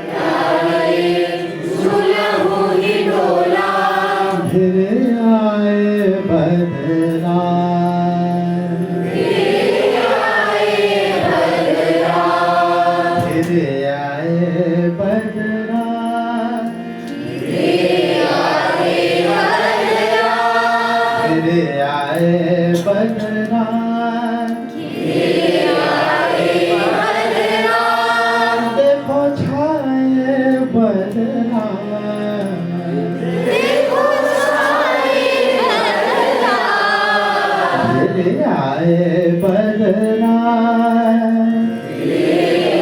प्यारे झूला हो हिंडोला, घिर आए बदरा, घिर आए बदरा, घिर आए बदरा, घिर आए बदरा, घिर आए बदरा, घिर आए बदरा, देखो छाए बदरा, देखो छाए बदरा, घिर आए बदरा, घिर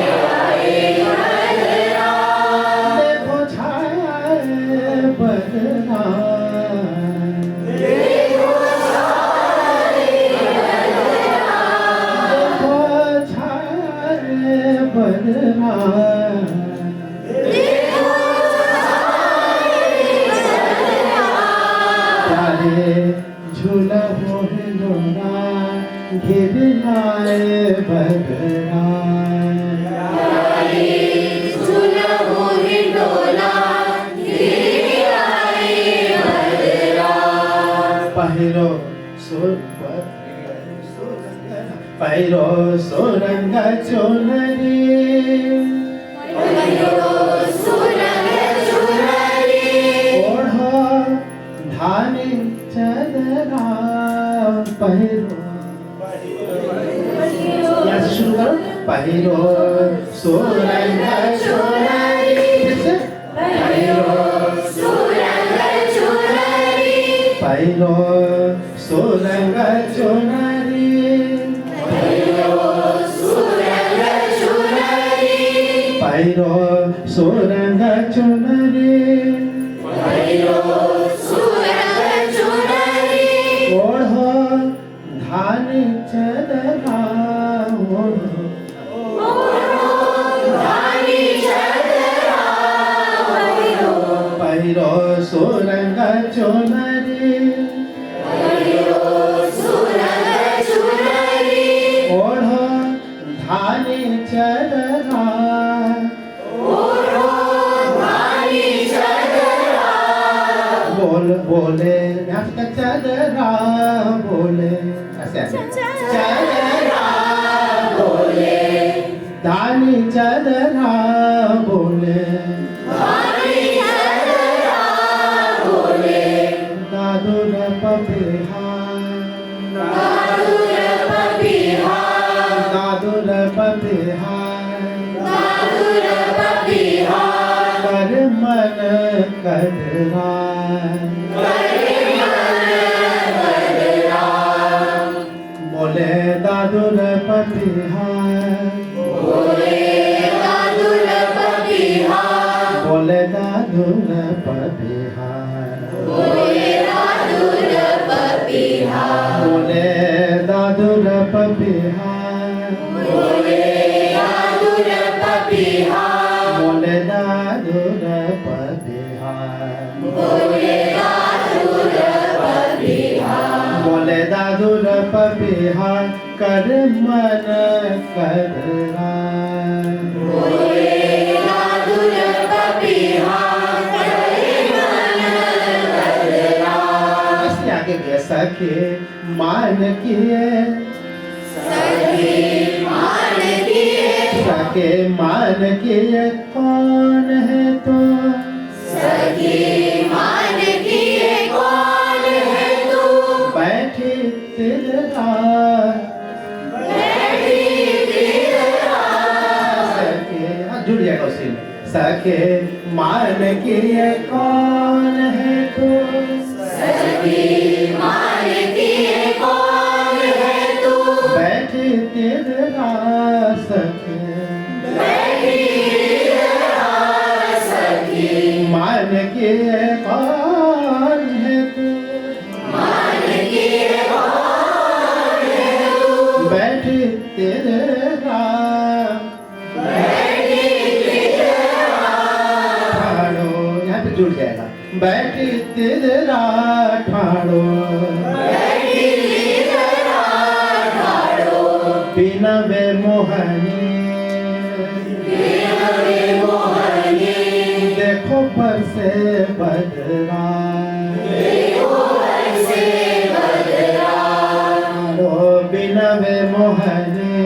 आए बदरा, देखो छाए बदरा, देखो छाए बदरा, देखो छाए बदरा, देखो छाए घिर आए बदरा झूलहु हिंडोला घिरी आई बदरा पहिरो पहिरो सोरंग चोनरी सुरंग चुनरी ओढ़ो धानी चदरा पहिरो यहाँ से शुरू करो पहिरो सोरंग चोनरी फिर से सुरंग चुनरी पहिरो सोरंग चोनरी सुरंग चुनरी पहिरो सोरंग चुनरी सुरंग चुनरी ओढ़ो धानी चदरा धानी चदरा पहिरो सोरंग चुनरी सुरंग चुनरी ओढ़ो धानी चदरा धानी चदरा बोले आपका चदरा बोले ऐसे ऐसे चदरा बोले धानी चदरा बोले धानी चदरा बोले दादुर पपिहार दादुर पपिहार दादुर पपिहार दादुर पपिहार कर मन कदरा बोले दादुर पपिहार बोले दादुर पपिहार बोले दादुर पपिहार बोले दादुर पपिहार बोले दादुर पपिहार बोले दादुर पपिहार बोले दादुर पपिहार बोले दादुर पपिहार बोले दादुर पपिहार कर मन कदरा बोले दादुर पपिहार करे मन बदला इसके आगे भी है, सखे मान किए सखी मान किए सके मान किए कौन है तो सखी मान किए कौन है तू बैठी तिलरा बैठी तेरा सके हाँ जुड़ जाएगा उसी में सके मान किए कौन है तो सखी मान किए कौन है तू बैठी तिलरा सके बैठी तेरा सखी मान किए कौन है तो मान किए कौन है तू बैठी तिलरा बैठी तेरा ठाड़ो यहाँ पे जुड़ जाएगा बैठी तिलरा ठाड़ो बैठी तेरा ठाड़ो बिना वे मोहनी बिनवे मोहनी देखो पर से बदरा देखो ऐसे बदला ठाड़ो बिना वे मोहनी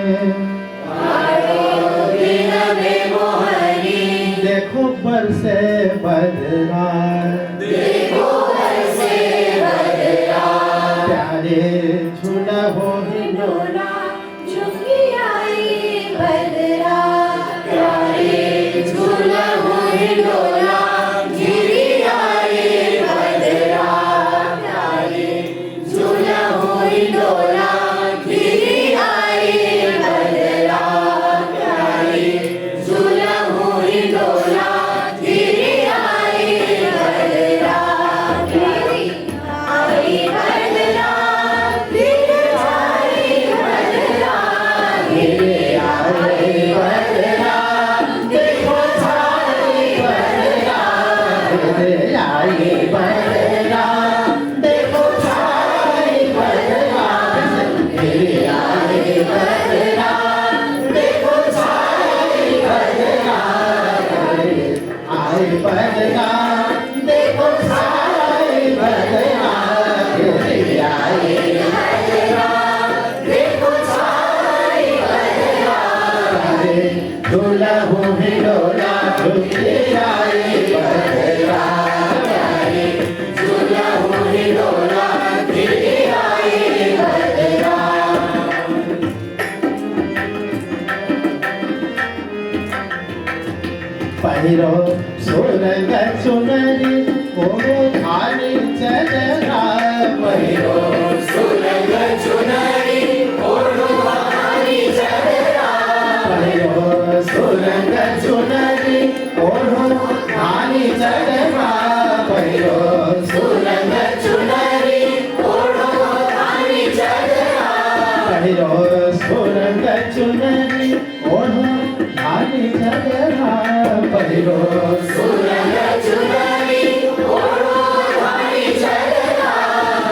बिनवे मोहनी देखो पर से बदरा देखो ऐसे बदला प्यारे झूला हो हिंडोला झुकी आई बदला प्यारे झूला हो हिंडोला घिरी आई बदला प्यारे झूला हो हिंडोला घिरी आई बदला प्यारे झूला हो हिंडोला घिरी आई बदला घिरी आई बदला घिरी आई बदला घिरी आई बदला देखो छाई बदला आई बदरा देखो छाई बदरा घिरी पहिरो सुरंग चुनरी ओढ़ो धानी चलना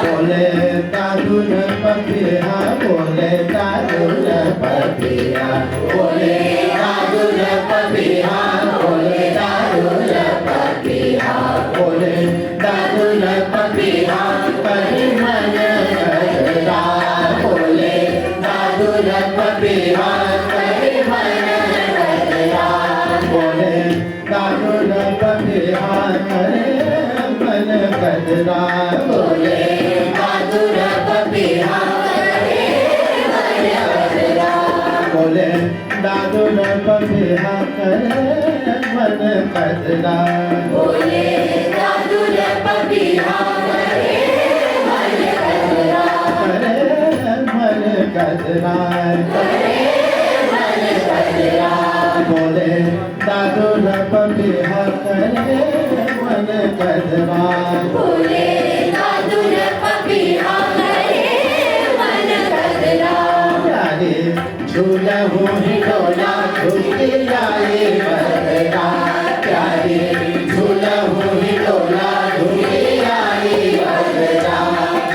बोले दादुन पपिया बोले दादुन पपिया बोले दादुन पपिया बोले दादुन पपिया बोले दादुन पपिया कहीं मन कदरा बोले दादुन पपिया कहीं मन कदरा बोले दादुन पपिया करे मन कदरा बोले दादुन पपिया करे मन कदरा बोले दादुन पपिया करे मन कदरा बोले दादुन पपिया करे मन कदरा करे मन कदरा करे मन कदरा बोले दादुन पपिया करे मन कदरा बोले दादुन पपिया करे मन कदरा प्यारे झूला हो हिडोला झूले जाए बदरा प्यारे झूला हो हिडोला झूले जाए बदरा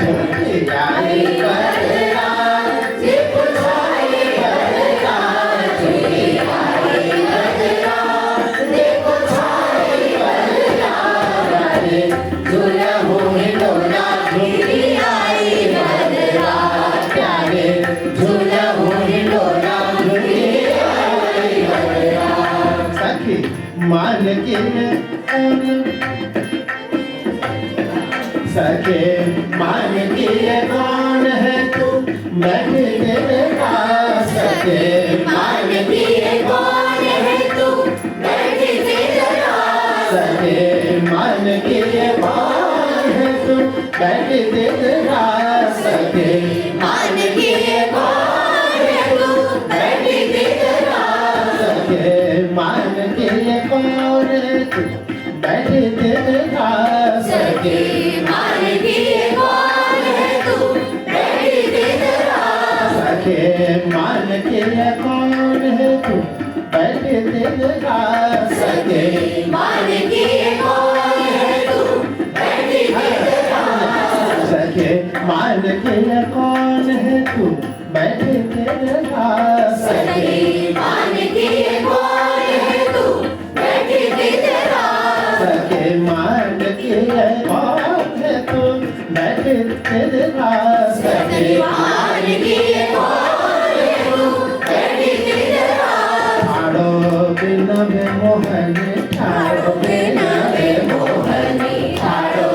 झूले जाए बदरा जे पुछाए बदरा झूले आए बदरा जे पुछाए बदरा प्यारे झूला हो हिडोला झूले आए बदरा प्यारे झूला हो हिडोला झूले जाए बदरा सखी मान के सके मान के कौन है तू बैठ तेरा सके मान दिए कौन है तू बैठ तेरा सके मान के कौन है तू बैठ तेरा सके मान दिए कौन है तू बैठ तेरा सके मान के कौन है तू बैठ तेरा सके मान दिए कौन है तू बैठ तेरा सके मान के कौन है तू बैठ तेरा सके मान दिए कौन है तू बैठ तेरा सके मान के कौन है तू बैठ तेरा सके मान दिए कौन है तू बैठ तेरा सके मान के कौन है तू बैठ तेरा सके मान दिए कौन है तू बैठ तेरा ठाड़ो बिन में मोहनी ठाड़ो बिन में मोहनी ठाड़ो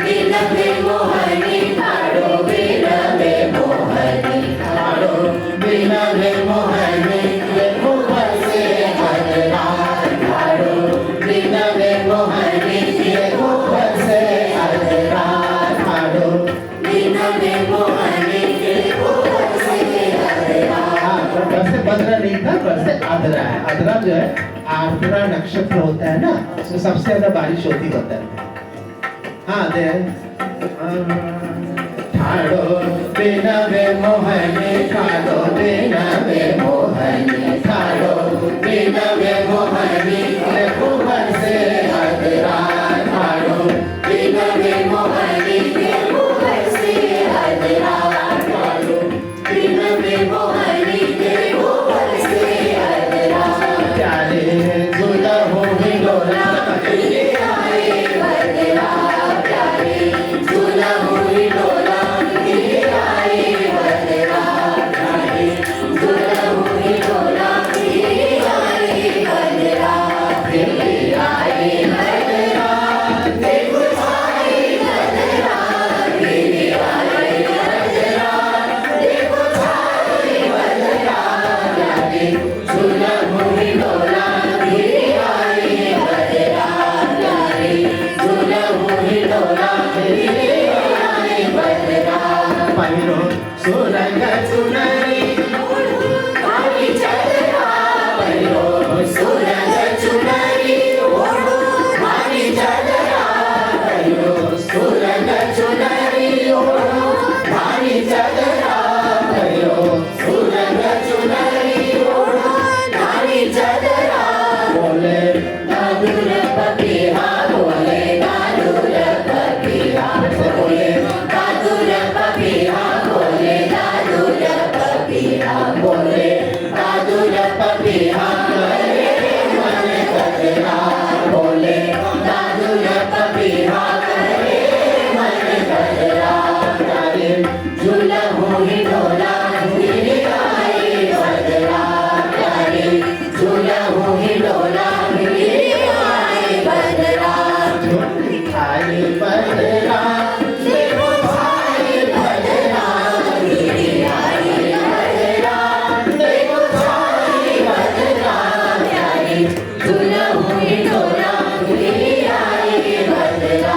बिन में मोहनी ठाड़ो बिन में मोहनी ठाड़ो बिन में मोहनी ये मुखर से हजरा ठाड़ो बिन में मोहनी ये मुखर से हजरा ठाड़ो बिन में मोहनी के ऊपर से हजरा वैसे बदरा नहीं था वैसे आदरा है आदरा जो है आर्द्रा नक्षत्र होता है ना उसमें सबसे ज्यादा बारिश होती होता है हाँ दे ठाड़ो बिना वे मोहनी ठाड़ो बिना वे मोहनी ठाड़ो बिना वे मोहनी रे ऊपर से हजरा ठाड़ो बिना वे मोहनी के ऊपर से हजरा बिन में मोहनी के ऊपर से हजरा प्यारे झूला हो हिडोला आए बदरा प्यारे झूला हुई डोला आए बदरा प्यारे झूला हुई डोला आए बदरा आए बदरा देखो आए बदरा आए बदरा देखो आए बदरा प्यारे झूला हुई डोला आए बदरा प्यारे झूला हुई डोला आए बदरा पहिरो सुरंग चुनरी धानी चलना पहिरो सुरंग चुनरी ओढ़ो धानी चलना पहिरो सुरंग चुनरी ओढ़ो धानी चलना पहिरो सुरंग चुनरी ओढ़ो धानी चलना बोले दादुन आई बदरा देखो छाई बदरा गिरी आई बदरा देखो छाई बदरा प्यारी दुल्हन डोला गिरी आई बदरा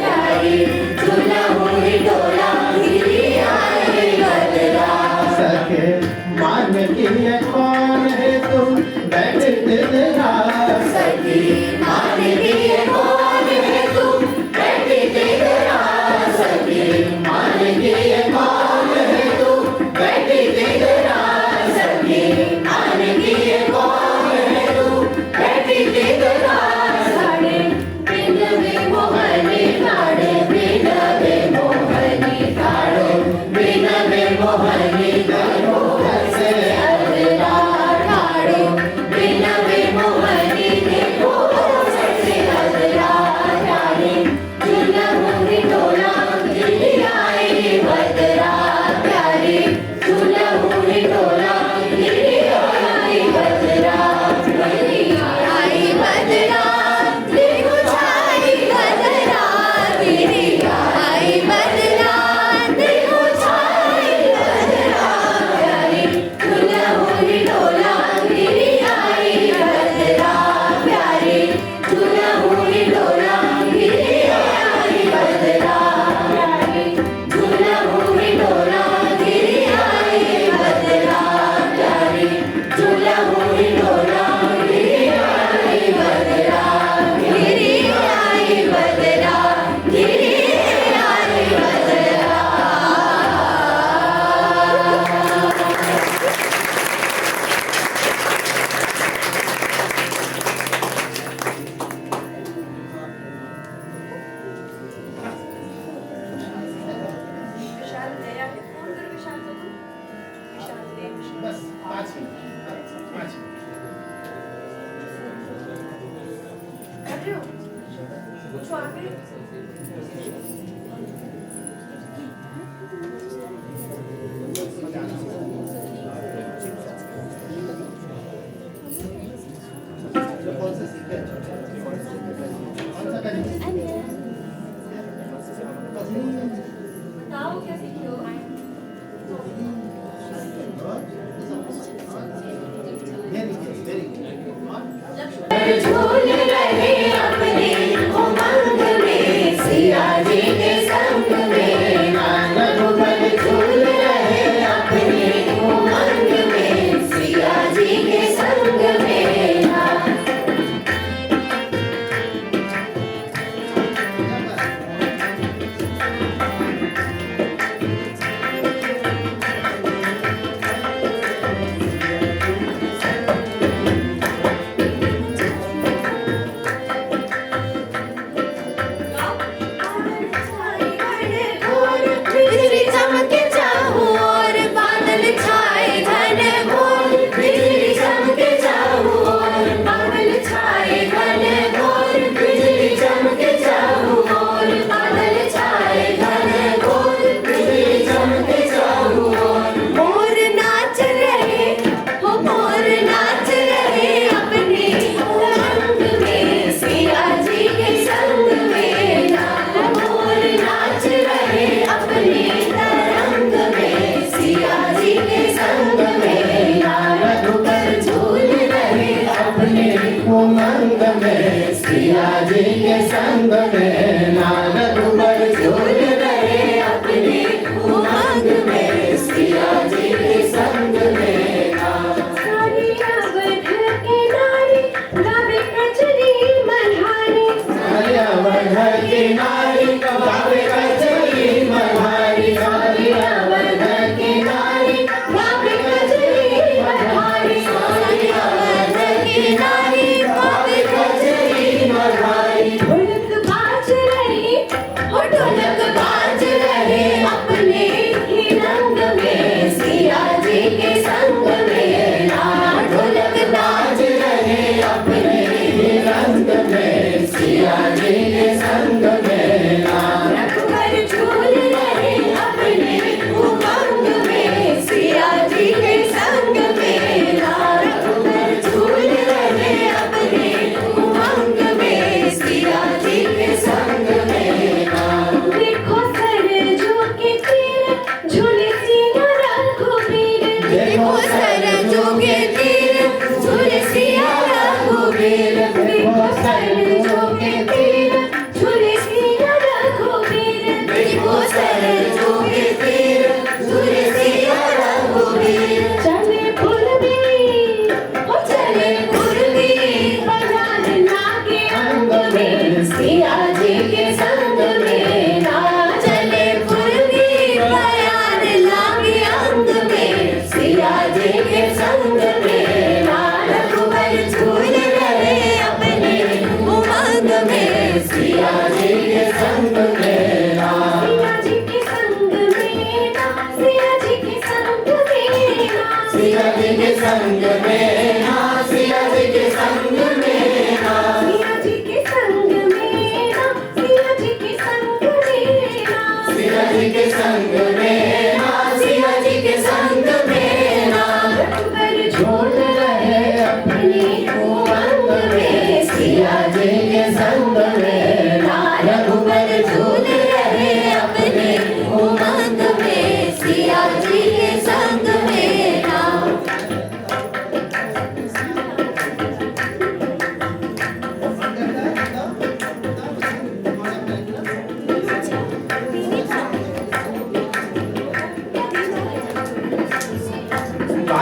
प्यारी दुल्हन डोला गिरी आई बदरा सके मान की ये कौन है तुम बैठे दिन रात सखी मान की ये कौन है तुम बैठे दिन रात सखी मान की ये कौन है तुम बैठे दिन रात सखी मान की ये कौन है तुम बैठे दिन रात साड़े बिन में मोहनी काड़े बिन में मोहनी काड़े बिन में मोहनी काड़ो हसे अदरा काड़ो बिन में मोहनी देखो हसे अदरा प्यारे दुल्हन डोला गिरी आई बदरा प्यारे दुल्हन डोला गिरी आई बदरा गिरी आई बदरा देखो छाई बदरा गिरी आई बदरा देखो छाई बदरा प्यारे दुल्हन डोला गिरी आई बदरा प्यारे दुल्हन डोला गिरी आई बदरा प्यारे दुल्हन डोला गिरी आई बदरा प्यारे दुल्हन डोला गिरी आई बदरा गिरी आई बदरा गिरी आई बदरा विशाल दया है फोन कर विशाल को तुम विशाल दे बस 5 मिनट 5 मिनट कर रहे हो पूछो आगे कौन सा सीखे कौन सा करेंगे बताओ क्या सीखे हो वेरी गुड झूल रहे अपने उमंग में सिया जी के संग में रघुबर झूल रहे अपने उमंग में सिया जी के संग में बिजली चमके चाहूं और बादल छाए घन घोर बिजली चमके चाहूं और बादल छाए घन घोर बिजली चमके चाहूं और बादल छाए घन घोर बिजली चमके चाहूं और मोर नाच रहे हो मोर नाच रहे अपने रंग में सिया जी के संग में मोर नाच रहे अपने तरंग में सिया जी के संग में रघुबर झूल रहे अपने उमंग में सिया जी के संग में रघुबर झूल रहे अपने उमंग में सिया जी के संग में सारिया बध के नारी गावे कजरी मल्हारी हरियावल की नारी गावे कजरी मल्हारी सारियावल की नारी गावे कजरी मल्हारी सारियावल की नारी गावे कजरी मल्हारी ढोलक बाज रही हो ढोलक बाज रहे अपने ही रंग में सिया जी के संग में ढोलक बाज रहे अपने ही रंग में सिया जी के संग में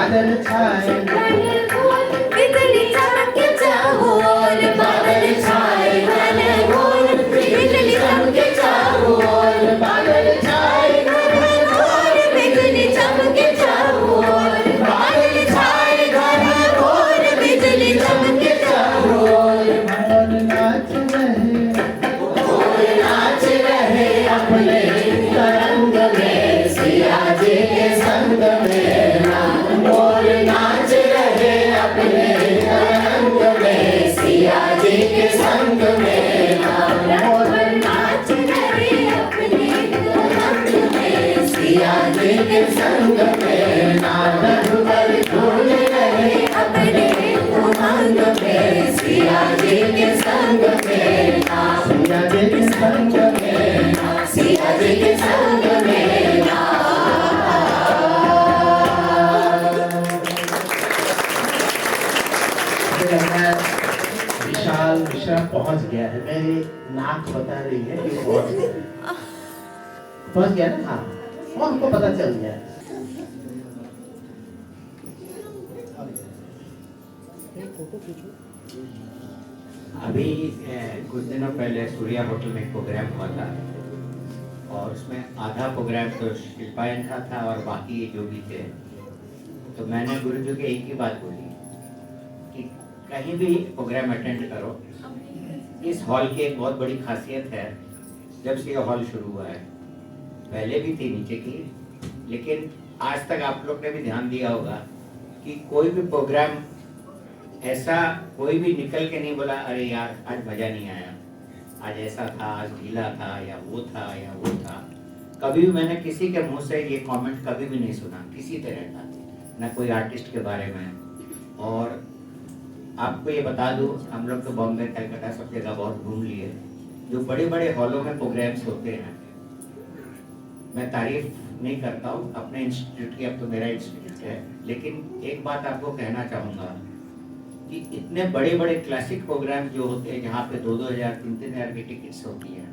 बादल छाए घनघोर बिजली चमके चाहोर बादल छाए घनघोर बिजली चमके चाहोर बादल छाए घनघोर बिजली चमके चाहोर बादल छाए घनघोर बिजली चमके चाहोर और नाच रहे अपने तरंग में सिया जी के संग में और नाच रहे अपने तरंग में सिया जी के संग में और नाच रहे अपने तरंग में सिया जी के संग में रघुवर झूल रहे अपने उमंग में सिया जी के संग में सिया जी के संग में सिया जी के संग में मुझे लग रहा है विशाल मिश्रा पहुंच गया है। मेरी नाक बता रही है कि पहुंच गया ना। हाँ, वो हमको पता चल गया। अभी कुछ दिनों पहले सूर्या होटल में एक प्रोग्राम हुआ था और उसमें आधा प्रोग्राम तो शिल्पायन का था और बाकी जो भी थे। तो मैंने गुरुजी के एक ही बात बोली कि कहीं भी प्रोग्राम अटेंड करो, इस हॉल की एक बहुत बड़ी खासियत है। जब से ये हॉल शुरू हुआ है, पहले भी थी नीचे की, लेकिन आज तक आप लोग ने भी ध्यान दिया होगा कि कोई भी प्रोग्राम ऐसा कोई भी निकल के नहीं बोला अरे यार आज मजा नहीं आया, आज ऐसा था, आज ढीला था या वो था। कभी भी मैंने किसी के मुंह से ये कमेंट कभी भी नहीं सुना किसी तरह का, ना कोई आर्टिस्ट के बारे में। और आपको ये बता दूं, हम लोग तो बॉम्बे कलकत्ता सब जगह बहुत घूम लिए। जो बड़े बड़े हॉलों में प्रोग्राम्स होते हैं, मैं तारीफ नहीं करता हूँ अपने इंस्टीट्यूट की, अब तो मेरा इंस्टीट्यूट है, लेकिन एक बात आपको कहना चाहूँगा कि इतने बड़े बड़े क्लासिक प्रोग्राम जो होते हैं जहाँ पे 2-2 हज़ार 3-3 हज़ार की टिकट्स होती हैं,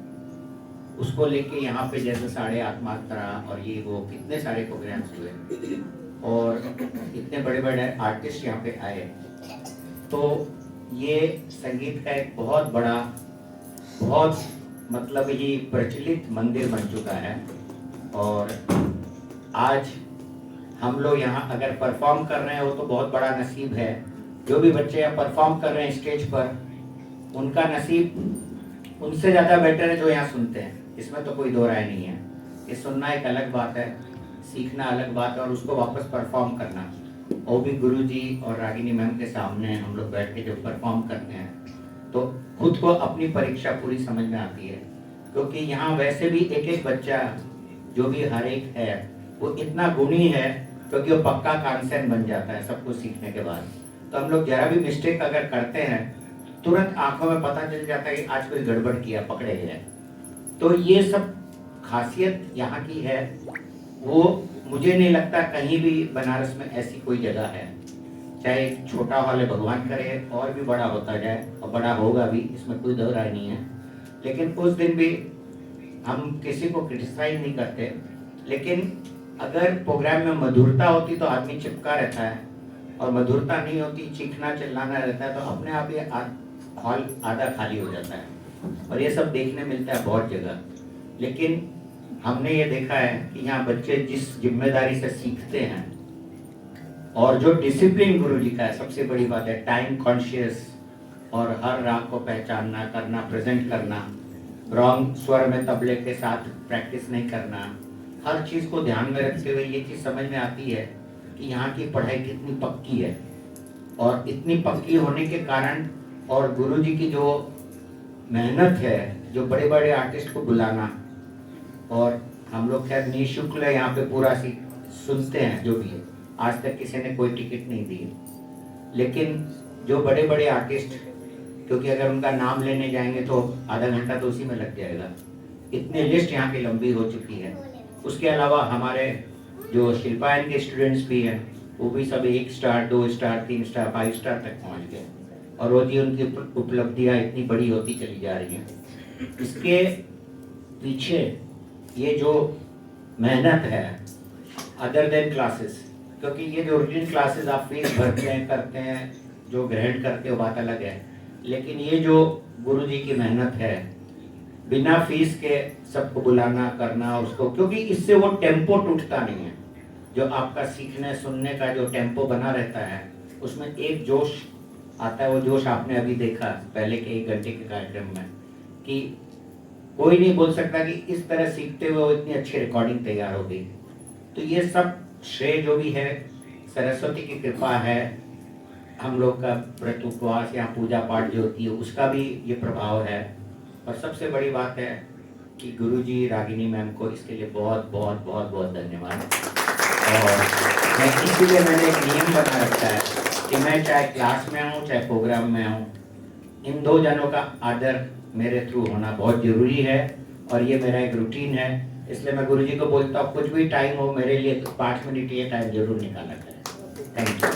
उसको लेके यहाँ पे जैसे 8.5 मात्रा और ये वो कितने सारे प्रोग्राम्स हुए और इतने बड़े बड़े आर्टिस्ट यहाँ पे आए। तो ये संगीत का एक बहुत बड़ा, बहुत मतलब ही प्रचलित मंदिर बन चुका है। और आज हम लोग यहाँ अगर परफॉर्म कर रहे हैं वो तो बहुत बड़ा नसीब है। जो भी बच्चे यहाँ परफॉर्म कर रहे हैं स्टेज पर, उनका नसीब उनसे ज़्यादा बेटर है जो यहाँ सुनते हैं, इसमें तो कोई दो राय नहीं है। ये सुनना एक अलग बात है, सीखना अलग बात है, और उसको वापस परफॉर्म करना, वो भी गुरुजी और रागिनी मैम के सामने हम लोग बैठ के जब परफॉर्म करते हैं तो खुद को अपनी परीक्षा पूरी समझ में आती है। क्योंकि यहाँ वैसे भी एक एक बच्चा जो भी हर एक है वो इतना गुणी है, क्योंकि वो पक्का कांसेन बन जाता है सब कुछ सीखने के बाद। तो हम लोग जरा भी मिस्टेक अगर करते हैं तुरंत आंखों में पता चल जाता है कि आज कोई गड़बड़ किया, पकड़े गए। तो ये सब खासियत यहाँ की है, वो मुझे नहीं लगता कहीं भी बनारस में ऐसी कोई जगह है। चाहे छोटा हॉल है, भगवान करे और भी बड़ा होता जाए, और बड़ा होगा भी, इसमें कोई दो राय नहीं है। लेकिन उस दिन भी हम किसी को क्रिटिसाइज नहीं करते, लेकिन अगर प्रोग्राम में मधुरता होती तो आदमी चिपका रहता है, और मधुरता नहीं होती, चीखना चिल्लाना रहता है, तो अपने आप ये हॉल आधा खाली हो जाता है। और ये सब देखने मिलता है बहुत जगह। लेकिन हमने ये देखा है कि यहाँ बच्चे जिस जिम्मेदारी से सीखते हैं, और जो डिसिप्लिन गुरुजी का है, सबसे बड़ी बात है टाइम कॉन्शियस, और हर राग को पहचानना, करना, प्रेजेंट करना, रॉन्ग स्वर में तबले के साथ प्रैक्टिस नहीं करना, हर चीज़ को ध्यान में रखते हुए ये चीज़ समझ में आती है कि यहाँ की पढ़ाई कितनी पक्की है। और इतनी पक्की होने के कारण, और गुरुजी की जो मेहनत है, जो बड़े बड़े आर्टिस्ट को बुलाना, और हम लोग खैर निःशुल्क यहाँ पे पूरा सुनते हैं जो भी है, आज तक किसी ने कोई टिकट नहीं दी। लेकिन जो बड़े बड़े आर्टिस्ट, क्योंकि अगर उनका नाम लेने जाएंगे तो आधा घंटा तो उसी में लग जाएगा, इतनी लिस्ट यहाँ की लंबी हो चुकी है। उसके अलावा हमारे जो शिल्पायन के स्टूडेंट्स भी हैं, वो भी सब 1 स्टार 2 स्टार 3 स्टार 5 स्टार तक पहुँच गए, और रोज ही उनकी उपलब्धियाँ इतनी बड़ी होती चली जा रही हैं। इसके पीछे ये जो मेहनत है, अदर देन क्लासेस, क्योंकि ये जो रूटीन क्लासेस आप फीस भरते हैं करते हैं जो ग्रहण करते हो बात अलग है, लेकिन ये जो गुरु जी की मेहनत है बिना फीस के सबको बुलाना करना उसको, क्योंकि इससे वो टेम्पो टूटता नहीं है। जो आपका सीखने सुनने का जो टेम्पो बना रहता है उसमें एक जोश आता है। वो जोश आपने अभी देखा पहले के 1 घंटे के कार्यक्रम में कि कोई नहीं बोल सकता कि इस तरह सीखते हुए वो इतनी अच्छी रिकॉर्डिंग तैयार हो गई। तो ये सब श्रेय जो भी है सरस्वती की कृपा है, हम लोग का व्रत उपवास या पूजा पाठ जो होती है उसका भी ये प्रभाव है। और सबसे बड़ी बात है कि गुरुजी रागिनी मैम को इसके लिए बहुत बहुत बहुत बहुत धन्यवाद। और मैं इसीलिए मैंने एक नियम बना रखा है कि मैं चाहे क्लास में हूँ चाहे प्रोग्राम में हूँ, इन 2 जनों का आदर मेरे थ्रू होना बहुत जरूरी है और ये मेरा एक रूटीन है। इसलिए मैं गुरुजी को बोलता हूँ कुछ भी टाइम हो मेरे लिए तो 5 मिनट ये टाइम जरूर निकाला करें। Thank you.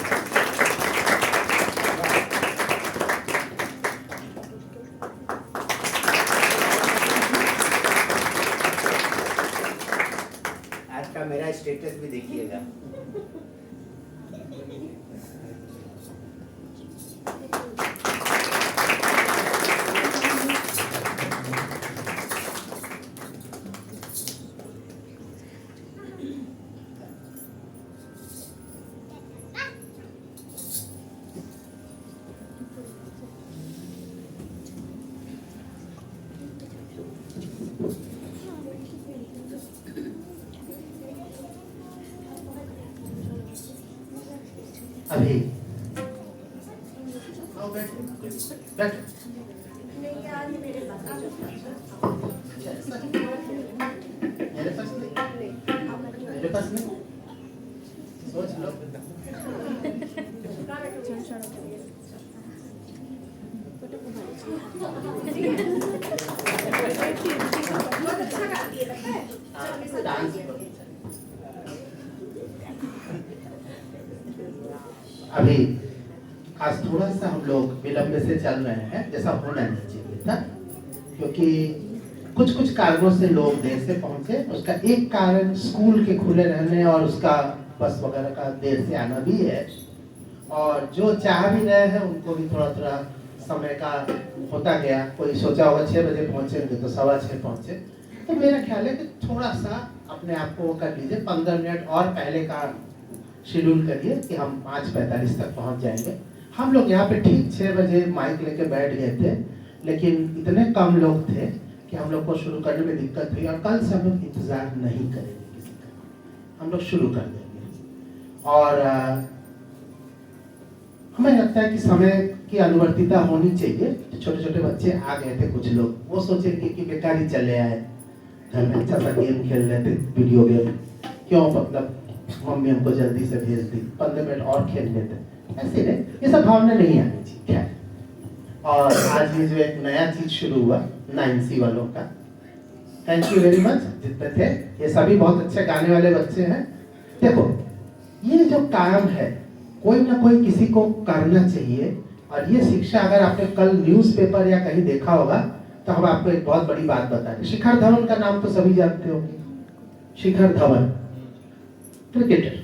आज का मेरा स्टेटस भी देखिएगा। अभी आओ बैठ बैठ। नहीं यार, ये मेरे पास आ जाओ। मेरे पास नहीं, मेरे पास नहीं, सोच लो। बहुत अच्छा गाती है, लगता है। डांस करो। अभी आज थोड़ा सा हम लोग विलंब से चल रहे हैं, जैसा होना नहीं चाहिए था, क्योंकि कुछ कुछ कारणों से लोग देर से पहुंचे। उसका एक कारण स्कूल के खुले रहने और उसका बस वगैरह का देर से आना भी है, और जो चाह भी रहे हैं उनको भी थोड़ा थोड़ा समय का होता गया। कोई सोचा होगा 6 बजे पहुंचेंगे तो 6:15 पहुंचे। तो मेरा ख्याल है कि थोड़ा सा अपने आप को कर लीजिए, 15 मिनट और पहले का शेड्यूल करिए कि हम 5:45 तक पहुंच जाएंगे। हम लोग यहाँ पे ठीक 6 बजे माइक लेके बैठ गए थे, लेकिन इतने कम लोग थे कि हम लोग को शुरू करने में दिक्कत हुई। और कल से हम लोग इंतजार नहीं करेंगे किसी का, हम लोग शुरू कर देंगे। और हमें लगता है कि समय की अनुवर्तिता होनी चाहिए। छोटे छोटे बच्चे आ गए थे, कुछ लोग वो सोचेंगे कि बेकार ही चले आए, घर में अच्छा सा गेम खेल रहे थे, वीडियो गेम, क्यों मतलब मम्मी हमको जल्दी से भेज दी, 15 मिनट और खेल लेते। ऐसे नहीं, ये सब भावना नहीं आनी चाहिए। खैर, और आज ये जो एक नया चीज शुरू हुआ 9C वालों का, थैंक यू वेरी मच। जितने थे ये सभी बहुत अच्छे गाने वाले बच्चे हैं। देखो ये जो काम है कोई ना कोई किसी को करना चाहिए। और ये शिक्षा अगर आपने कल न्यूज़पेपर या कहीं देखा होगा तो हम आपको एक बहुत बड़ी बात बता रहे। शिखर धवन का नाम तो सभी जानते होंगे, शिखर धवन क्रिकेटर।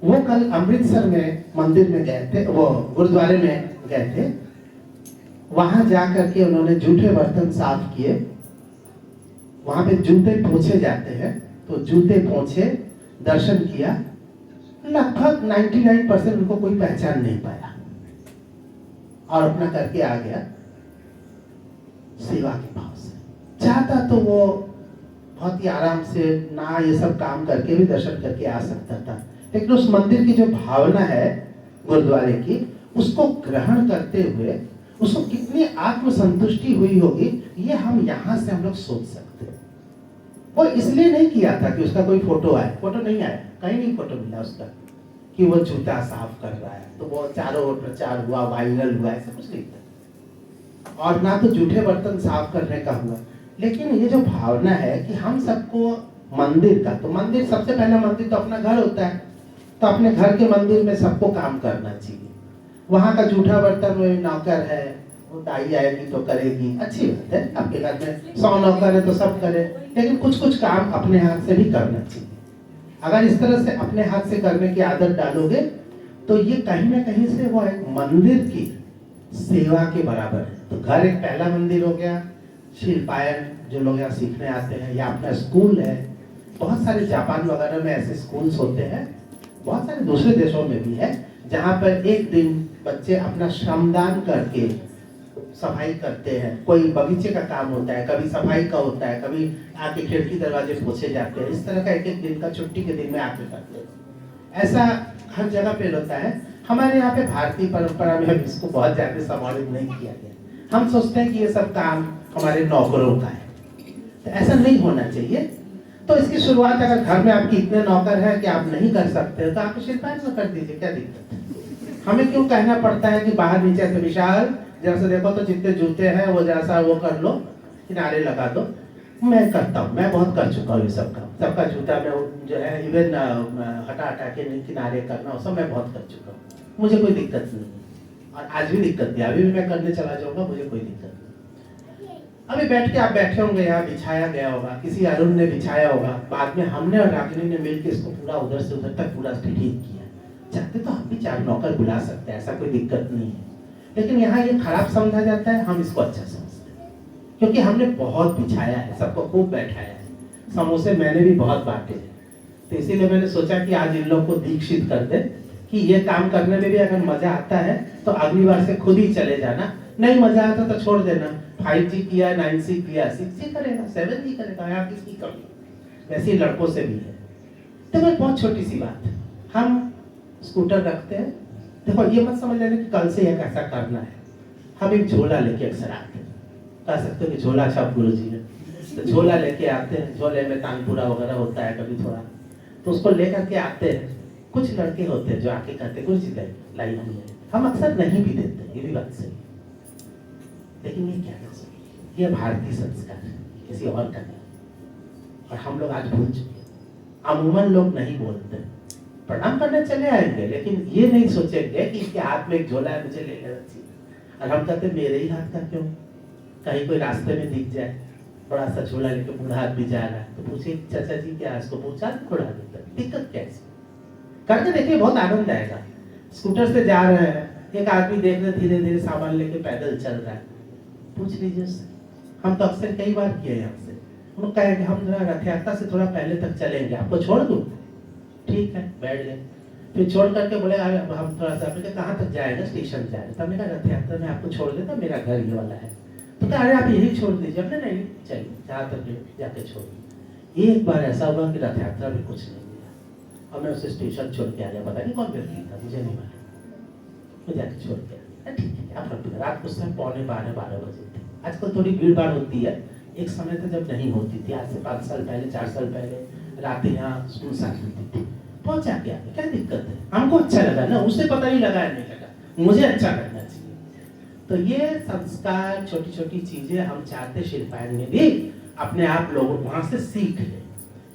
वो कल अमृतसर में मंदिर में गए थे, वो गुरुद्वारे में गए थे। वहां जाकर के उन्होंने जूठे बर्तन साफ किए। वहां पे जूते पोंछे जाते हैं, तो जूते पोंछे, दर्शन किया। लगभग 99% उनको कोई पहचान नहीं पाया और अपना करके आ गया सेवा के भाव से। चाहता तो वो बहुत ही आराम से ना ये सब काम करके भी दर्शन करके आ सकता था, लेकिन उस मंदिर की जो भावना है गुरुद्वारे की, उसको ग्रहण करते हुए उसको कितनी आत्मसंतुष्टि हुई होगी, ये हम यहाँ से हम लोग सोच सकते हैं। वो इसलिए नहीं किया था कि उसका कोई फोटो आए, फोटो नहीं आया, कहीं नहीं फोटो मिला उसका कि वो जूता साफ कर रहा है, तो वो चारों ओर प्रचार हुआ, वायरल हुआ, ऐसा कुछ नहीं था। और ना तो जूठे बर्तन साफ करने का हुआ। लेकिन ये जो भावना है कि हम सबको मंदिर का, तो मंदिर सबसे पहला मंदिर तो अपना घर होता है, तो अपने घर के मंदिर में सबको काम करना चाहिए। वहाँ का जूठा बर्तन में नौकर है, वो दाई आएगी तो करेगी, अच्छी बात है। आपके घर में 100 नौकर है तो सब करे, लेकिन कुछ कुछ काम अपने हाथ से भी करना चाहिए। अगर इस तरह से अपने हाथ से करने की आदत डालोगे तो ये कहीं ना कहीं से वो एक मंदिर की सेवा के बराबर है। तो घर एक पहला मंदिर हो गया, शिल्पायन जो लोग यहाँ सीखने आते हैं, या अपना स्कूल है। बहुत सारे जापान वगैरह में ऐसे स्कूल्स होते हैं, बहुत सारे दूसरे देशों में भी है, जहाँ पर एक दिन बच्चे अपना श्रमदान करके सफाई करते हैं। कोई बगीचे का काम होता है, कभी सफाई का होता है, कभी आके खिड़की दरवाजे पोछे जाते हैं। इस तरह का एक एक दिन का छुट्टी के दिन में आके करते हैं। ऐसा हर जगह पे होता है। हमारे यहाँ पे भारतीय परंपरा में इसको बहुत ज्यादा सम्मानित नहीं किया गया। हम सोचते हैं कि ये सब काम हमारे नौकरों का है, तो ऐसा नहीं होना चाहिए। तो इसकी शुरुआत अगर घर में आपकी इतने नौकर हैं कि आप नहीं कर सकते तो आप शिल्पायन में कर दीजिए, क्या दिक्कत है? हमें क्यों कहना पड़ता है कि बाहर नीचे से विशाल जरा सा देखो तो जितने जूते हैं वो जरा सा वो कर लो, किनारे लगा दो। मैं करता हूँ, मैं बहुत कर चुका हूँ ये सब काम। सबका जूता मैं जो है इवन हटा हटा के किनारे करना, वो सब मैं बहुत कर चुका हूँ। मुझे कोई दिक्कत नहीं है, और आज भी दिक्कत नहीं, अभी भी मैं करने चला जाऊंगा, मुझे कोई दिक्कत नहीं। अभी बैठ के आप बैठे होंगे, यहाँ बिछाया गया होगा, किसी अरुण ने बिछाया होगा, बाद में हमने और रागिनी ने मिलकर इसको पूरा उधर से उधर तक पूरा ठीक किया। चाहते तो हम भी 4 नौकर बुला सकते हैं, ऐसा कोई दिक्कत नहीं है। लेकिन यहाँ ये खराब समझा जाता है, हम इसको अच्छा समझते हैं, क्योंकि हमने बहुत बिछाया है, सबको खूब बैठाया है। समोसे मैंने भी बहुत बांटे हैं, तो इसीलिए मैंने सोचा कि आज इन लोग को दीक्षित कर दे कि ये काम करने में भी अगर मजा आता है तो अगली बार से खुद ही चले जाना, नहीं मजा आता तो छोड़ देना। 5G किया, 9C किया, 6C करेगा, 7G करेगा, यहाँ किसकी कमी? वैसे ही लड़कों से भी है। तो एक बहुत छोटी सी बात, हम स्कूटर रखते हैं, देखो ये मत समझ लेना कि कल से यह कैसा करना है। हम एक झोला लेके अक्सर आते हैं, कह सकते हो कि झोला छाप गुरु जी ने, तो झोला लेके आते हैं, झोले में तानपुरा वगैरह होता है कभी थोड़ा, तो उसको लेकर के आते हैं। कुछ लड़के होते हैं जो आके कहते हैं गुरु जी लाई हम अक्सर नहीं भी देते, ये भी बात सही, लेकिन ये क्या कर सकते, ये भारतीय संस्कार है, किसी और का नहीं। और हम लोग आज भूल चुके हैं, अमूमन लोग नहीं बोलते, प्रणाम करने चले आएंगे, लेकिन ये नहीं सोचेंगे कि इसके हाथ में एक झोला है, मुझे ले लेना चाहिए। और हम कहते मेरे ही हाथ का क्यों, कहीं कोई रास्ते में दिख जाए बड़ा सा झोला लेके बूढ़ा आदमी जा रहा है, तो पूछे चाचा जी क्या इसको पहुंचा थोड़ा देता, दिक्कत क्या है? करके देखिए, बहुत आनंद आएगा। स्कूटर से जा रहे हैं, एक आदमी देख रहे धीरे धीरे सामान लेके पैदल चल रहा है, पूछ लीजिए उससे। हम तो अक्सर कई बार किए यहाँ से, उन्होंने कहा कि हम रथ यात्रा से थोड़ा पहले तक चलेंगे, आपको छोड़ दूं? ठीक है, बैठ गए। फिर छोड़ करके बोले अब हम थोड़ा सा, कहाँ तक जाएगा? स्टेशन जाएगा। तो हमने कहा रथ यात्रा में आपको छोड़ देता, मेरा घर ये वाला है। तो कहा अरे आप यही छोड़ दीजिए। हमने नहीं, चलिए जहाँ तक जाके छोड़। एक बार ऐसा हुआ कि रथ यात्रा में कुछ नहीं मिला, और मैं उसे स्टेशन छोड़ के आ गया। पता नहीं कौन व्यक्ति था, मुझे नहीं मालूम, मैं जाके छोड़ के आ गया। ठीक है, आप रात को समय 11:45 बजे थे। आजकल थोड़ी भीड़ भाड़ होती है, एक समय था जब नहीं होती थी, आज से 5 साल पहले 4 साल पहले रातें यहाँ सुनसान होती थी। पहुंचा क्या, क्या दिक्कत है? हमको अच्छा लगा ना, उसे पता नहीं लगा नहीं लगा, मुझे अच्छा लगना चाहिए। तो ये संस्कार, छोटी छोटी चीजें हम चाहते शिल्पायन में भी अपने आप लोगों वहां से सीख ले।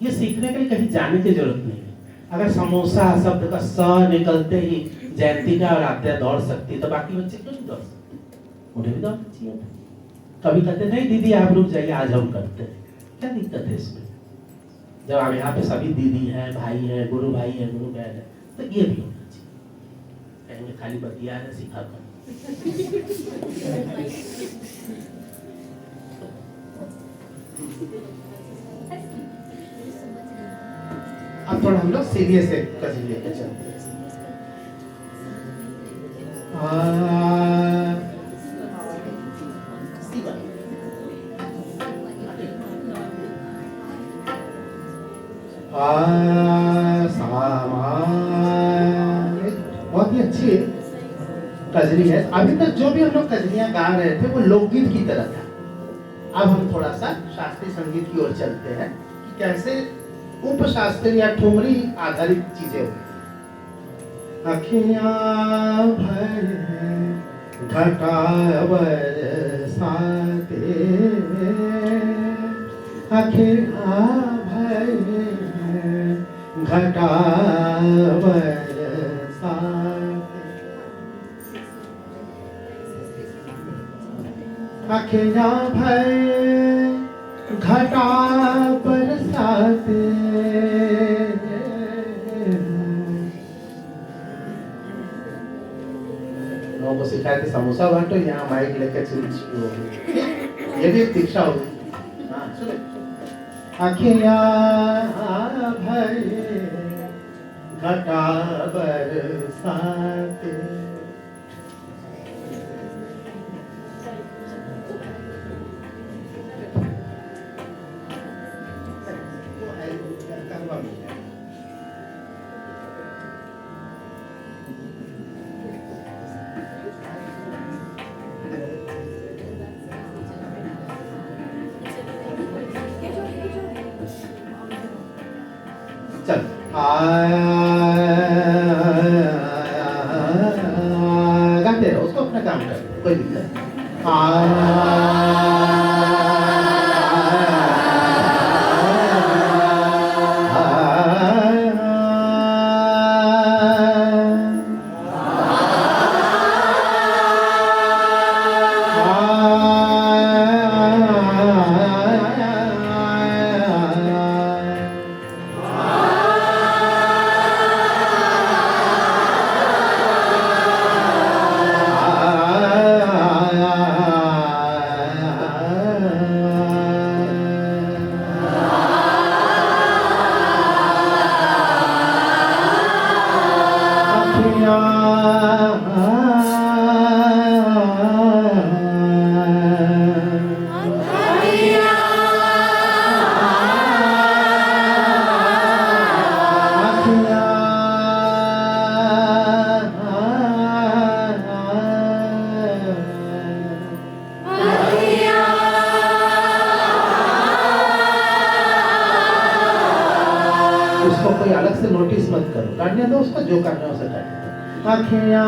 ये सीखने के लिए कहीं जाने की जरूरत नहीं है। अगर समोसा शब्द का स निकलते ही जयंतिका और आद्या दौड़ सकती, तो बाकी बच्चे क्यों नहीं दौड़ सकते? उन्हें भी दौड़ना चाहिए। कभी कहते नहीं दीदी आप रुक जाइए, आज हम करते हैं, क्या दिक्कत है इसमें? जब आप यहाँ पे सभी दीदी हैं, भाई हैं, गुरु भाई हैं, गुरु बहन है, तो ये भी होना चाहिए। कहेंगे खाली बतिया है, सिखा कर। अब थोड़ा हम लोग सीरियस है कजी लेके चलते हैं। बहुत ही अच्छी कजरी है। अभी तक जो भी हम लोग कजरियां गा रहे थे वो लोकगीत की तरह था। अब हम थोड़ा सा शास्त्रीय संगीत की ओर चलते हैं कि कैसे उपशास्त्रीय या ठुमरी आधारित चीजें होती। अखियां भर घटा बरसाते, अखियां भर घटा बरसाते, अखियां भर घटा बरसाते, सिखाया कि समोसा बांटो, यहाँ माइक लेकर शुरू होगी। ये भी एक दीक्षा होगी। हाँ, सुनो। अखियाँ भरे घटा बरसाते, चल गाते रहो, उसको अपना काम कर, कोई दिक्कत उसको कोई अलग से नोटिस मत करो, काटने दो उसको, जो करना है उसे काटने दो। आँखियाँ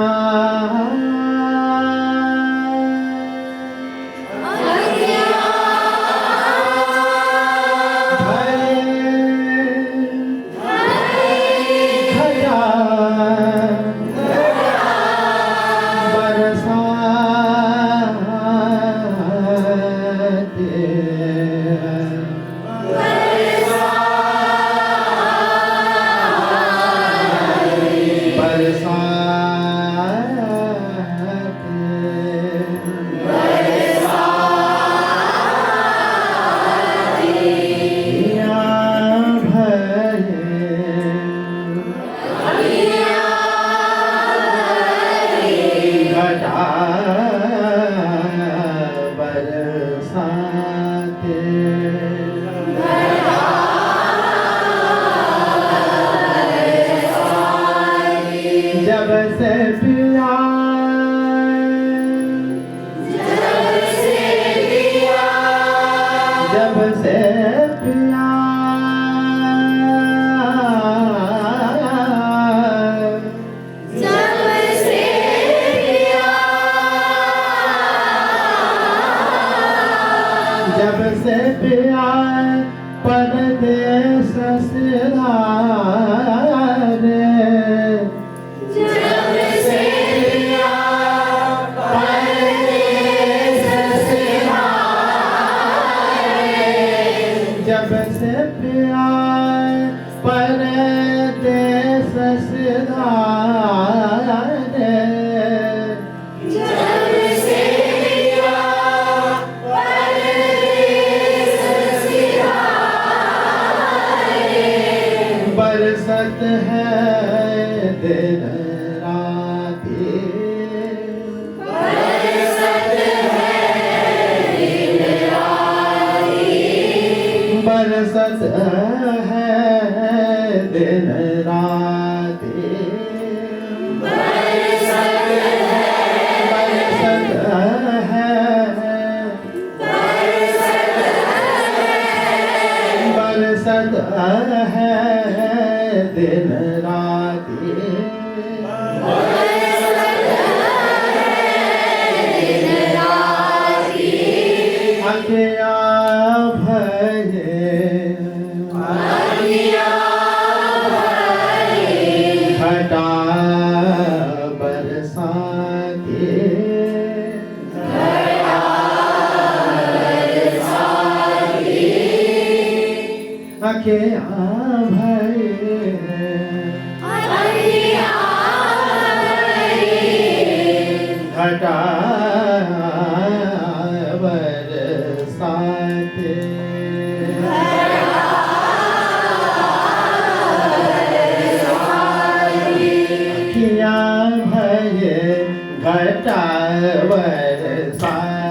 घटा बरसाते अखियाँ भये घटा बरसाते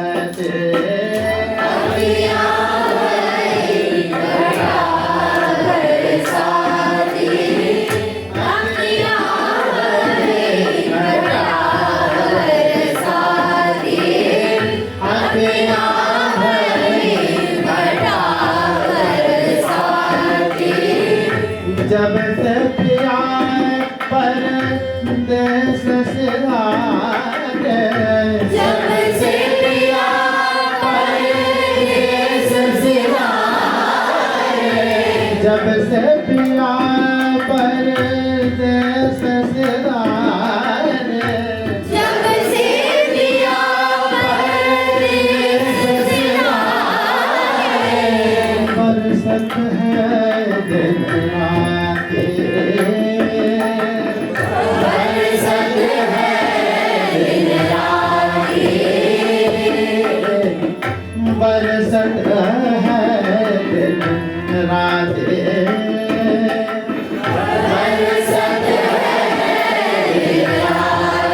जब से पिया परदेस से आए जब से पिया परदेस से आए जब से पिया परदेस से आए जब से पिया परदेस से आए बरसत है दिन रातें बरसत है दिन रातें बरसत है दिन रातें बरसत है दिन रातें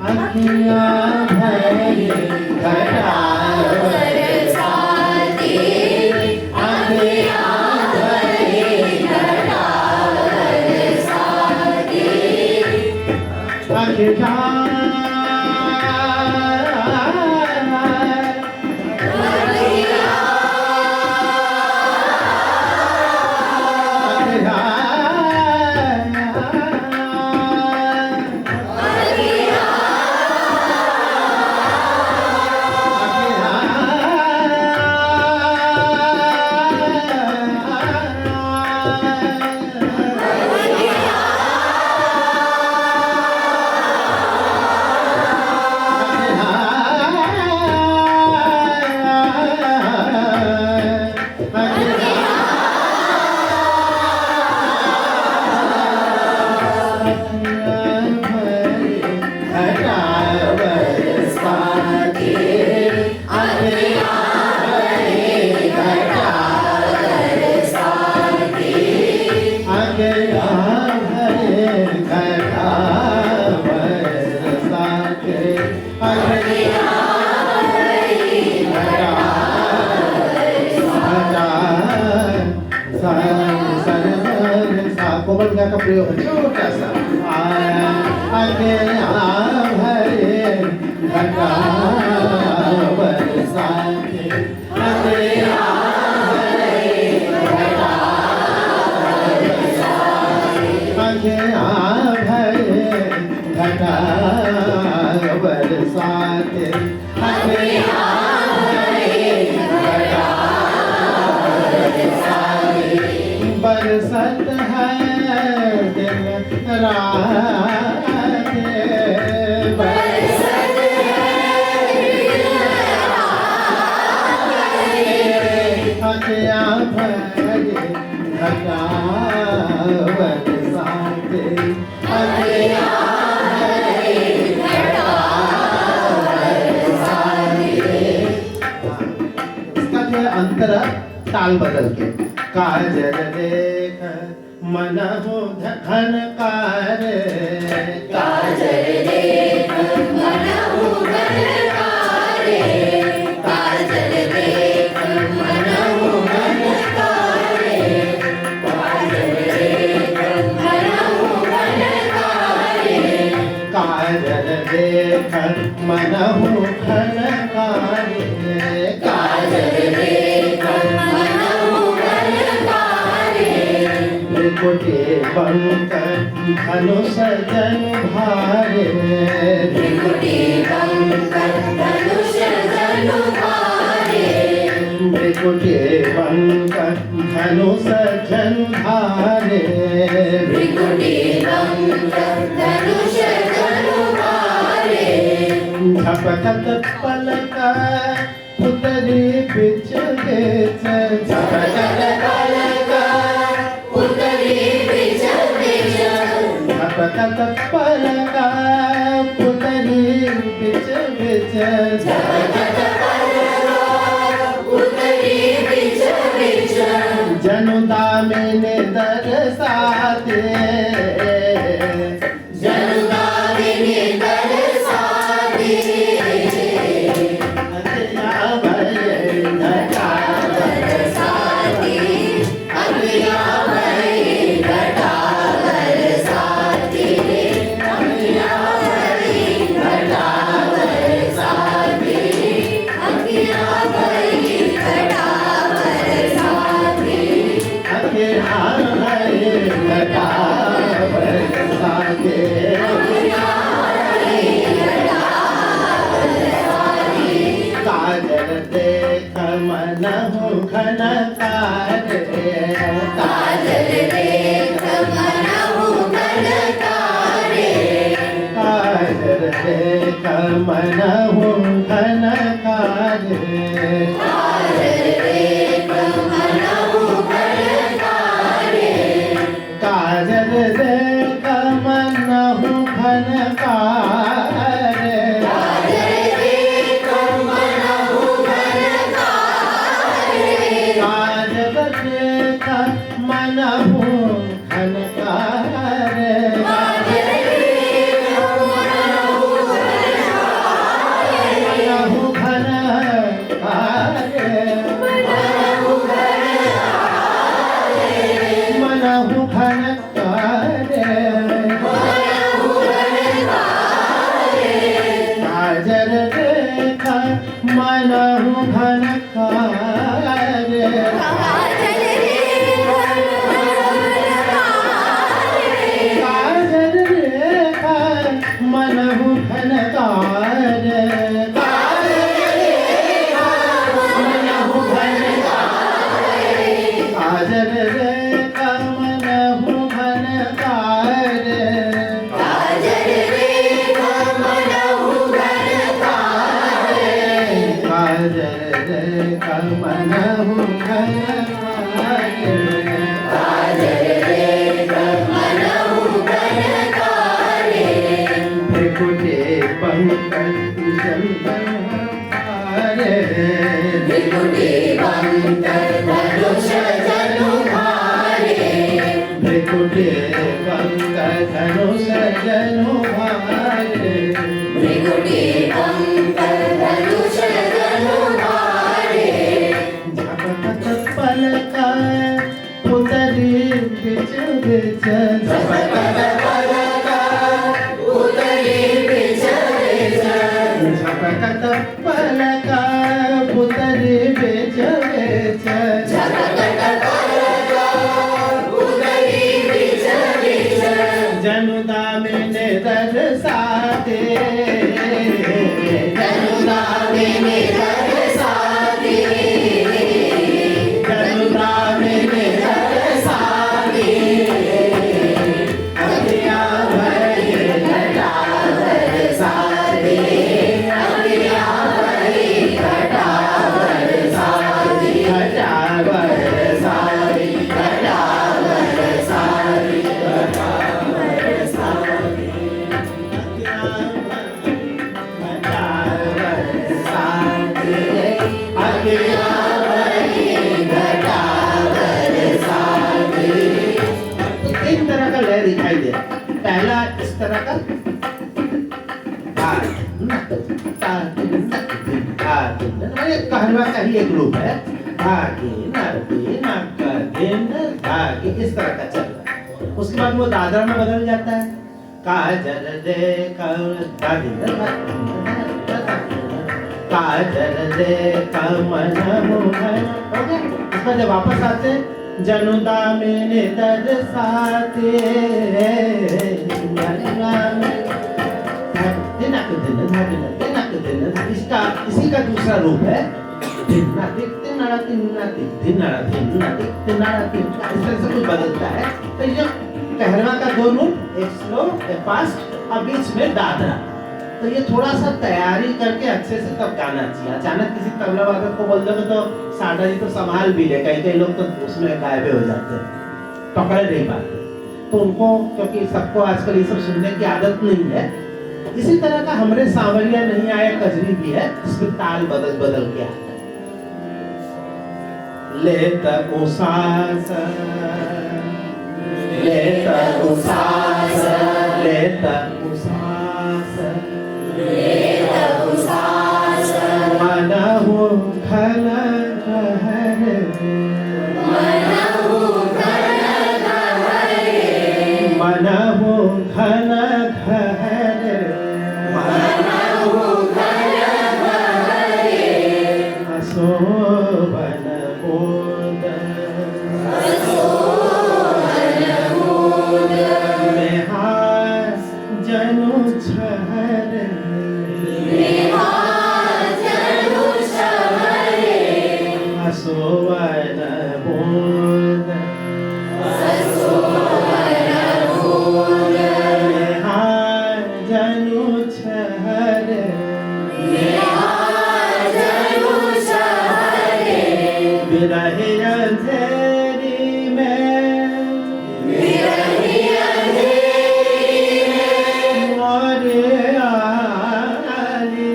अखियाँ भरी घटा बरसाती अखियाँ भरी घटा बरसाती कोमल का प्रयोग है छोटा सा आगे भरे घटा बरसाते आगे भरे घटा बरसाते बरसत है दिन रातें बरसत अखियाँ भरे घटा बरसाते इसका जो है अंतर ताल बदल के काजल देख मन हो धन कारे काजल देख मन उगल कारे काजल देख मन उगल कारे काजल देख मन उगल कारे काजल देख मन हो धन कारे काजल देख मन उगल कारे त्रिकुटी बंकर धनुष जन भारे त्रिकुटी बंकर धनुष धनु भारे त्रिकुटी बंकर धनुष जन भारे त्रिकुटी बंकर धनुष धनु भारे झपकत पलक उतरी बिच देच झपकत पलक उतरी बिच बिच झपकत पलक बिच उतरी बिच बिच जनु दामिनी दरसाते जनुदामिनी दरसाते अतिया भये घटा बरसाते अतिया भये घटा बरसाते अतिया भये घटा बरसाते अतिया भये घटा बरसाते अतिया भये घटा बरसाते काजल देख मनहु घनकार काजल देख मनहु घनकारे काजल देख मनहु घनकार काजल देख मनहु घनकारे काजल देख मनहु घनकार काजल देख मनहु घनकारे काजल देख मनहु घनकार काजल देख मनहु घनकारे मनहु घनकार मनहु घनकारे मनहु घनकार मनहु घनकारे काजल देख मनहु घनकार काजल देख काजल देख मनहु घनकार मनहु घनकार काजल देख मनहु घनकार काजल देख मनहु घनकारे काजल देख मनहु घनकार काजल देख मनहु घनकारे त्रिकुटे पंकज चंदन हारे त्रिकुटी बंकर धनुष जनुभारे त्रिकुटे पंकज धनुष जनुभारे त्रिकुटी बंकर धनुष जनुभारे झपकत पलका उतरी बिच बिच झपकत पलका उतरी बिच बिच झपकत पलका उतरी बिच बिच झपकत पलका उतरी बिच बिच जनु दामिनी दरसाते जनुदामिनी दरसाते जनु दामिनी दरसाते अतिया भये घटा बरसाते अतिया भये घटा बरसाते घटा बरसाते घटा बरसाते घटा बरसाते घटा बरसाते अतिया घटा बरसाते तीन तरह का लय दिखाई दे रहा है। पहला इस तरह का ये कहलवा का ही एक रूप है धागे नरगे नक दिन धागे इस तरह का चल रहा है। उसके बाद वो दादरा में बदल जाता है काजल दे काजल दे कमन मोहन हो गया। उसका जब वापस आते हैं जनु दामिनी दरसाते इसका इसी का दूसरा रूप है इस तरह से कुछ बदलता है। तो ये कहरवा का दो रूप, एक स्लो एक फास्ट और बीच में दादरा। तो ये थोड़ा सा तैयारी करके अच्छे से तब गाना चाहिए। अचानक किसी तबला वादक को बोल दोगे तो साडा जी तो संभाल भी ले, कई कई लोग तो उसमें गायब हो जाते हैं, पकड़ नहीं पाते। तो उनको क्योंकि सबको आजकल ये सब सुनने की आदत नहीं है, इसी तरह का हमरे सांवरिया नहीं आया कजरी भी है, इसमें ताल बदल बदल के आता है। लेता उसास, लेता उसास, लेता उसास, लेता उसास, मनहु घन घहरे, मनहु घन घहरे, मनहु घन घहरे, मनहु घन घहरे, असोवन बोध, असोवन बोध, मेहार जनु छहरे, निहार जनु शहरे, असोवन बोध, असोवन बोध, मेहार जनु छहरे, निहार जनु शहरे, बिरहि अंधेरी में, विरही अंधेरी में, मोरे आली,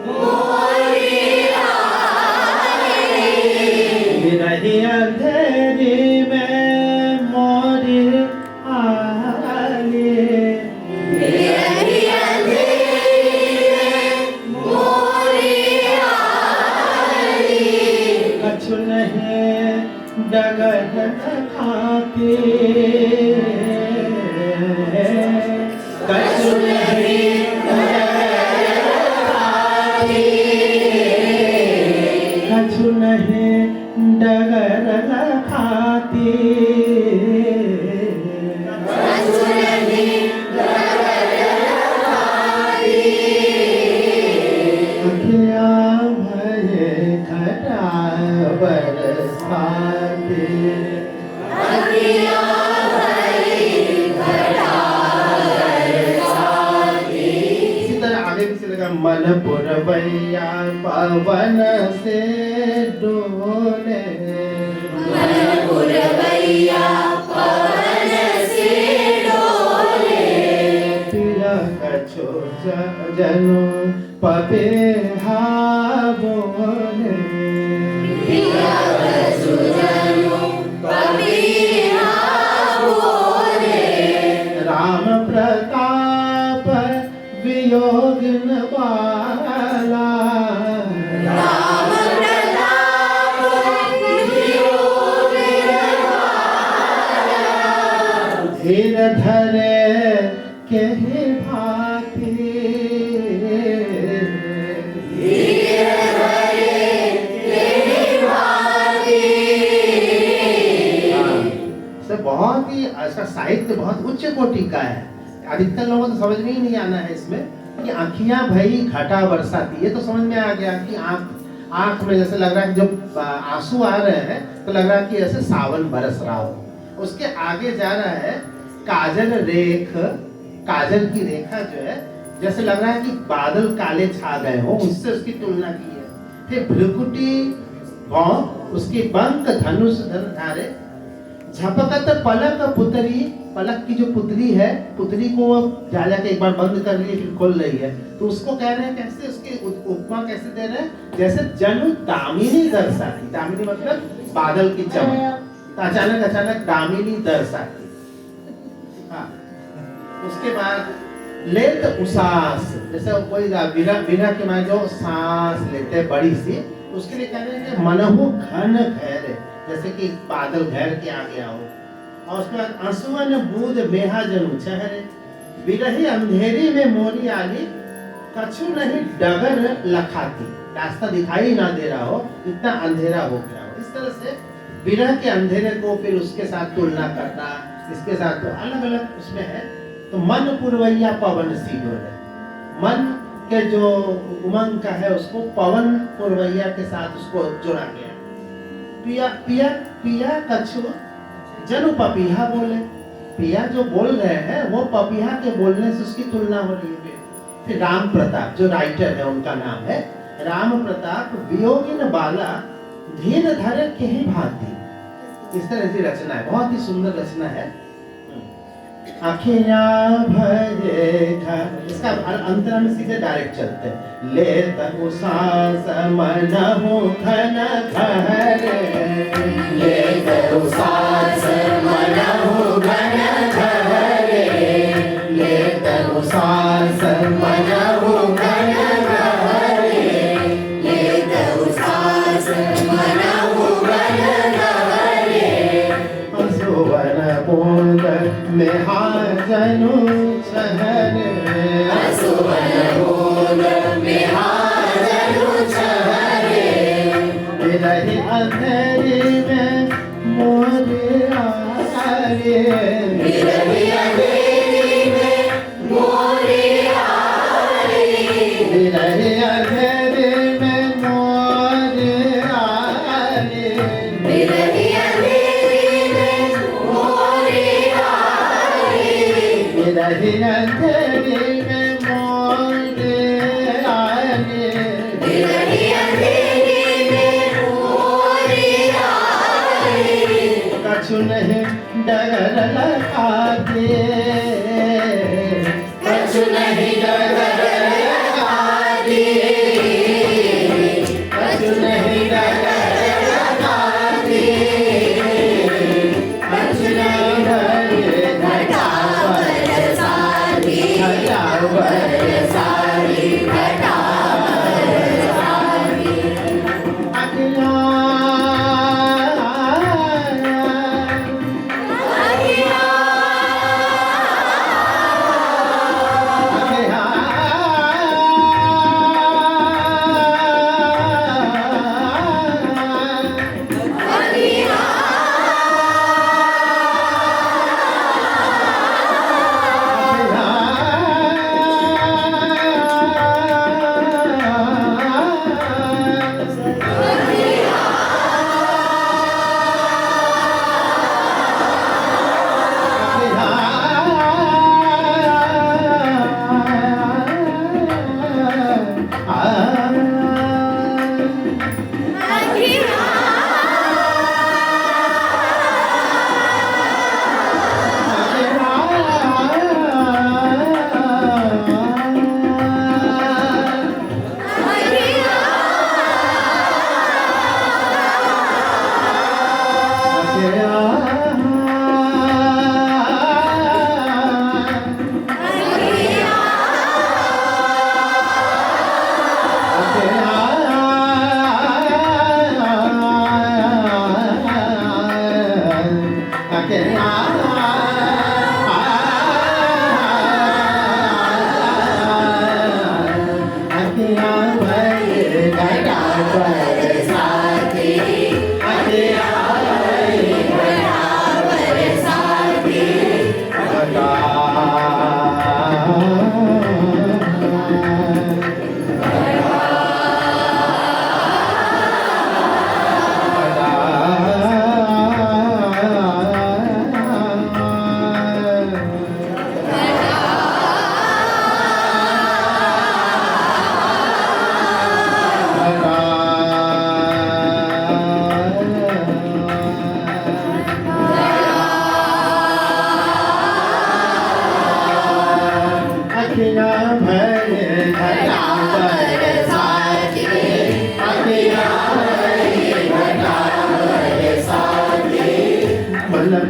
मोरी आली, बिरहि अंधेरी में मोरे आली, विरही अंधेरी में, मोरी आली, कछु नहीं डगर खाती, कछु नहीं कछु नहीं डगर खाती, कछु नहीं अखियाँ भये घटा बरसाती, अखियाँ भरी घटा बरसाती, इसी तरह आगे भी चलेगा। मन पुरवैया पवन से डोले, मन पुरवैया पवन से डोले, पिया कछु जनो पपेहा बोले, पिया कछु जनु पपीहा बोले, राम प्रताप वियोग न बाला, राम प्रताप वियोग वाला, धीर धरे के भाती, धीर धरे तेरी भांति। से बहुत ही ऐसा साहित्य बहुत उच्च कोटि का है। अधिकतर लोगों को तो समझ में ही नहीं आना है इसमें कि आँखियाँ भई घटा बरसाती, ये तो समझ में आ गया कि आँख में जैसे लग रहा है जब आंसू आ रहे हैं तो लग रहा है कि ऐसे सावन बरस रहा हो। उसके आगे जा रहा है काजल रेख, काजल की रेखा जो है जैसे लग रहा है कि बादल काले छा गए हो, उससे उसकी तुलना की है। फिर भ्रुकुटी भौं, उसकी बंक धनुष धन धारे, झपकत पलक पुतरी, पलक की जो पुतरी है, पुतरी को वो जा जाके एक बार बंद कर लिए फिर खोल रही है, तो उसको कह रहे हैं कैसे, उसकी उपमा कैसे दे रहे हैं, जैसे जनु दामिनी दर्शाती, दामिनी मतलब बादल की चमक, तो अचानक अचानक दामिनी दर्शाती। हाँ, उसके बाद लेत उसास, जैसे कोई विरह के माने जो सांस लेते हैं बड़ी सी, उसके लिए कह रहे हैं कि मनहु घन घेरे, जैसे कि बादल घेर के आ गया हो। और उसके बाद आंसुअन बूद मेहा जनु चेहरे, बिरही अंधेरी में मोरी आली, कछु नहीं डगर लखाती, रास्ता दिखाई ना दे रहा हो, इतना अंधेरा हो गया हो। इस तरह से विरह के अंधेरे को फिर उसके साथ तुलना करना, इसके साथ तो अलग अलग उसमें है। तो मन पुरवैया पवन सी डोले, मन के जो उमंग का है उसको पवन पुरवैया के साथ उसको जोड़ा गया। पिया पिया पिया कछु जनु पपीहा बोले, पिया जो बोल रहे हैं वो पपीहा के बोलने से उसकी तुलना हो रही है। फिर राम प्रताप जो राइटर है उनका नाम है राम प्रताप, वियोगिन बाला धीर धरे के ही भांति। इस तरह की रचना है, बहुत ही सुंदर रचना है। अखियां भरे घर, इसका अंतरा में सीधे डायरेक्ट चलते हैं। ले तक सांस मन हो घन घरे, ले तनु सांस मन हो घन घरे, ले तनु सांस मन हो घन घरे, ले तनु सांस मन हो घन घरे, सुवन बूंद में हाजनु शहरे, सुवन बूंद में हाजनु छहरे, रही अंधेरी में मोरे आरे, रही अंधेरी में मोरे आरे, रही अंधेरी में मोरे आरे, रही अंधेरी में मोरे आरे, रही अंधेरी में मोरे आरे, रही अंधेरी में मोरे आरे, कछु नहीं डर लगाते, कछु नहीं डर लगाते, कछु नहीं डर लगाते, कछु नहीं घटा बरसाती, घटा बरसाती, घटा बरसाती,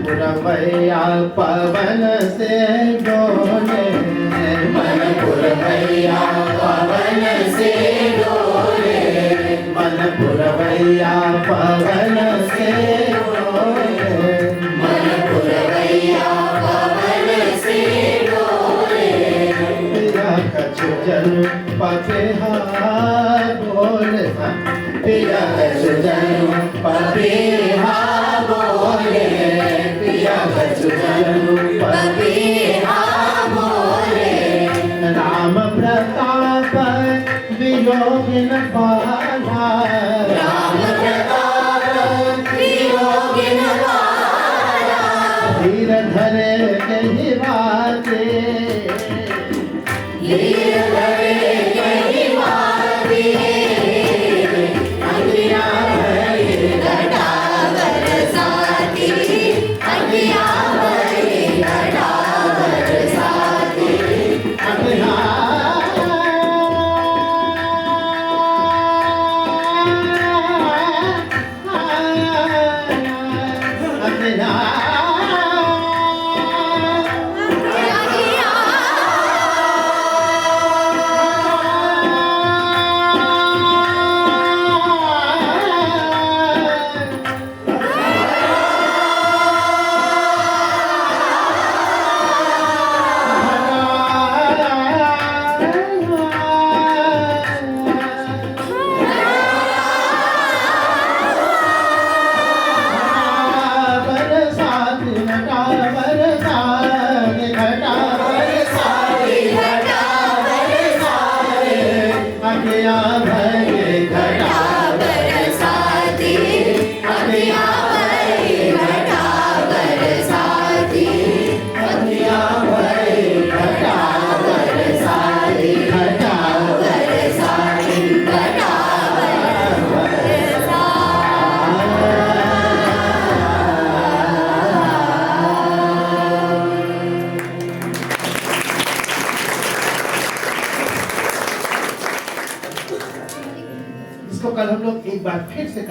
पुरवैया पवन से डोले, मन पुरवैया पवन से डोले, मन पुरवैया पवन से डोले, मन पुरवैया पवन से डोले, पिया कछु जन पपिहार बोले, पिया कछु जन पपिहार बोले, पिया कछु जन पपिहार बोले, राम प्रताप वियोग न पाला, राम प्रताप वियोग न पाला, धीर धरे कही बाते, धीर धरे कही बाते, अंगिया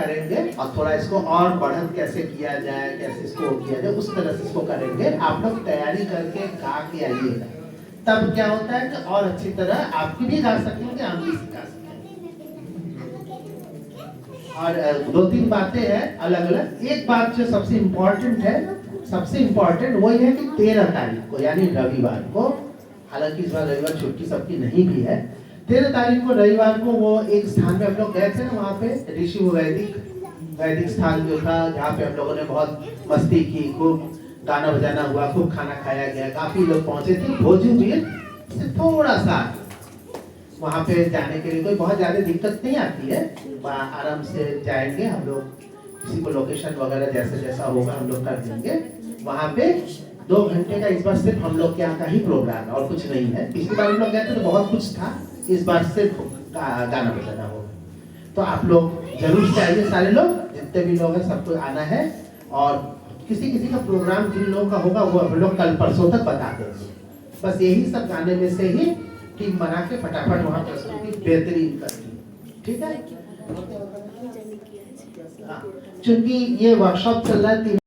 करेंगे और थोड़ा इसको और बढ़त कैसे किया जाए, कैसे इसको किया जाए, उस तरह से इसको करेंगे। आप लोग तैयारी करके गा के आइएगा, तब क्या होता है कि और अच्छी तरह आपकी भी गा सकेंगे, हम भी सिखा सकेंगे। और 2-3 बातें हैं अलग अलग। एक बात जो सबसे इम्पोर्टेंट है, सबसे इम्पोर्टेंट वही है कि 13 तारीख को यानी रविवार को, हालांकि इस बार रविवार छुट्टी सबकी नहीं भी है, 13 तारीख को रविवार को वो एक स्थान पे हम लोग गए थे ना, वहाँ पे ऋषि वैदिक स्थान जो था, जहाँ पे हम लोगों ने बहुत मस्ती की, खूब गाना बजाना हुआ, खूब खाना खाया गया, काफी लोग पहुंचे थे। भोजूबीर से थोड़ा सा वहाँ पे जाने के लिए कोई बहुत ज्यादा दिक्कत नहीं आती है, आराम से जाएंगे हम लोग। किसी को लोकेशन वगैरह जैसा जैसा होगा हम लोग कर देंगे। वहाँ पे 2 घंटे का इस बार सिर्फ हम लोग क्या का ही प्रोग्राम है और कुछ नहीं है। पिछली बार हम लोग गए थे तो बहुत कुछ था, इस बार सिर्फ गाना बजाना होगा। तो आप लोग जरूर से आइए, सारे लोग जितने भी लोग हैं सबको आना है। और किसी किसी का प्रोग्राम जिन लोगों का होगा वो हम लोग कल परसों तक बता देंगे। बस यही सब गाने में से ही टीम बना के फटाफट वहाँ प्रस्तुति बेहतरीन करनी, ठीक है। हाँ, क्योंकि ये वर्कशॉप चल रहा है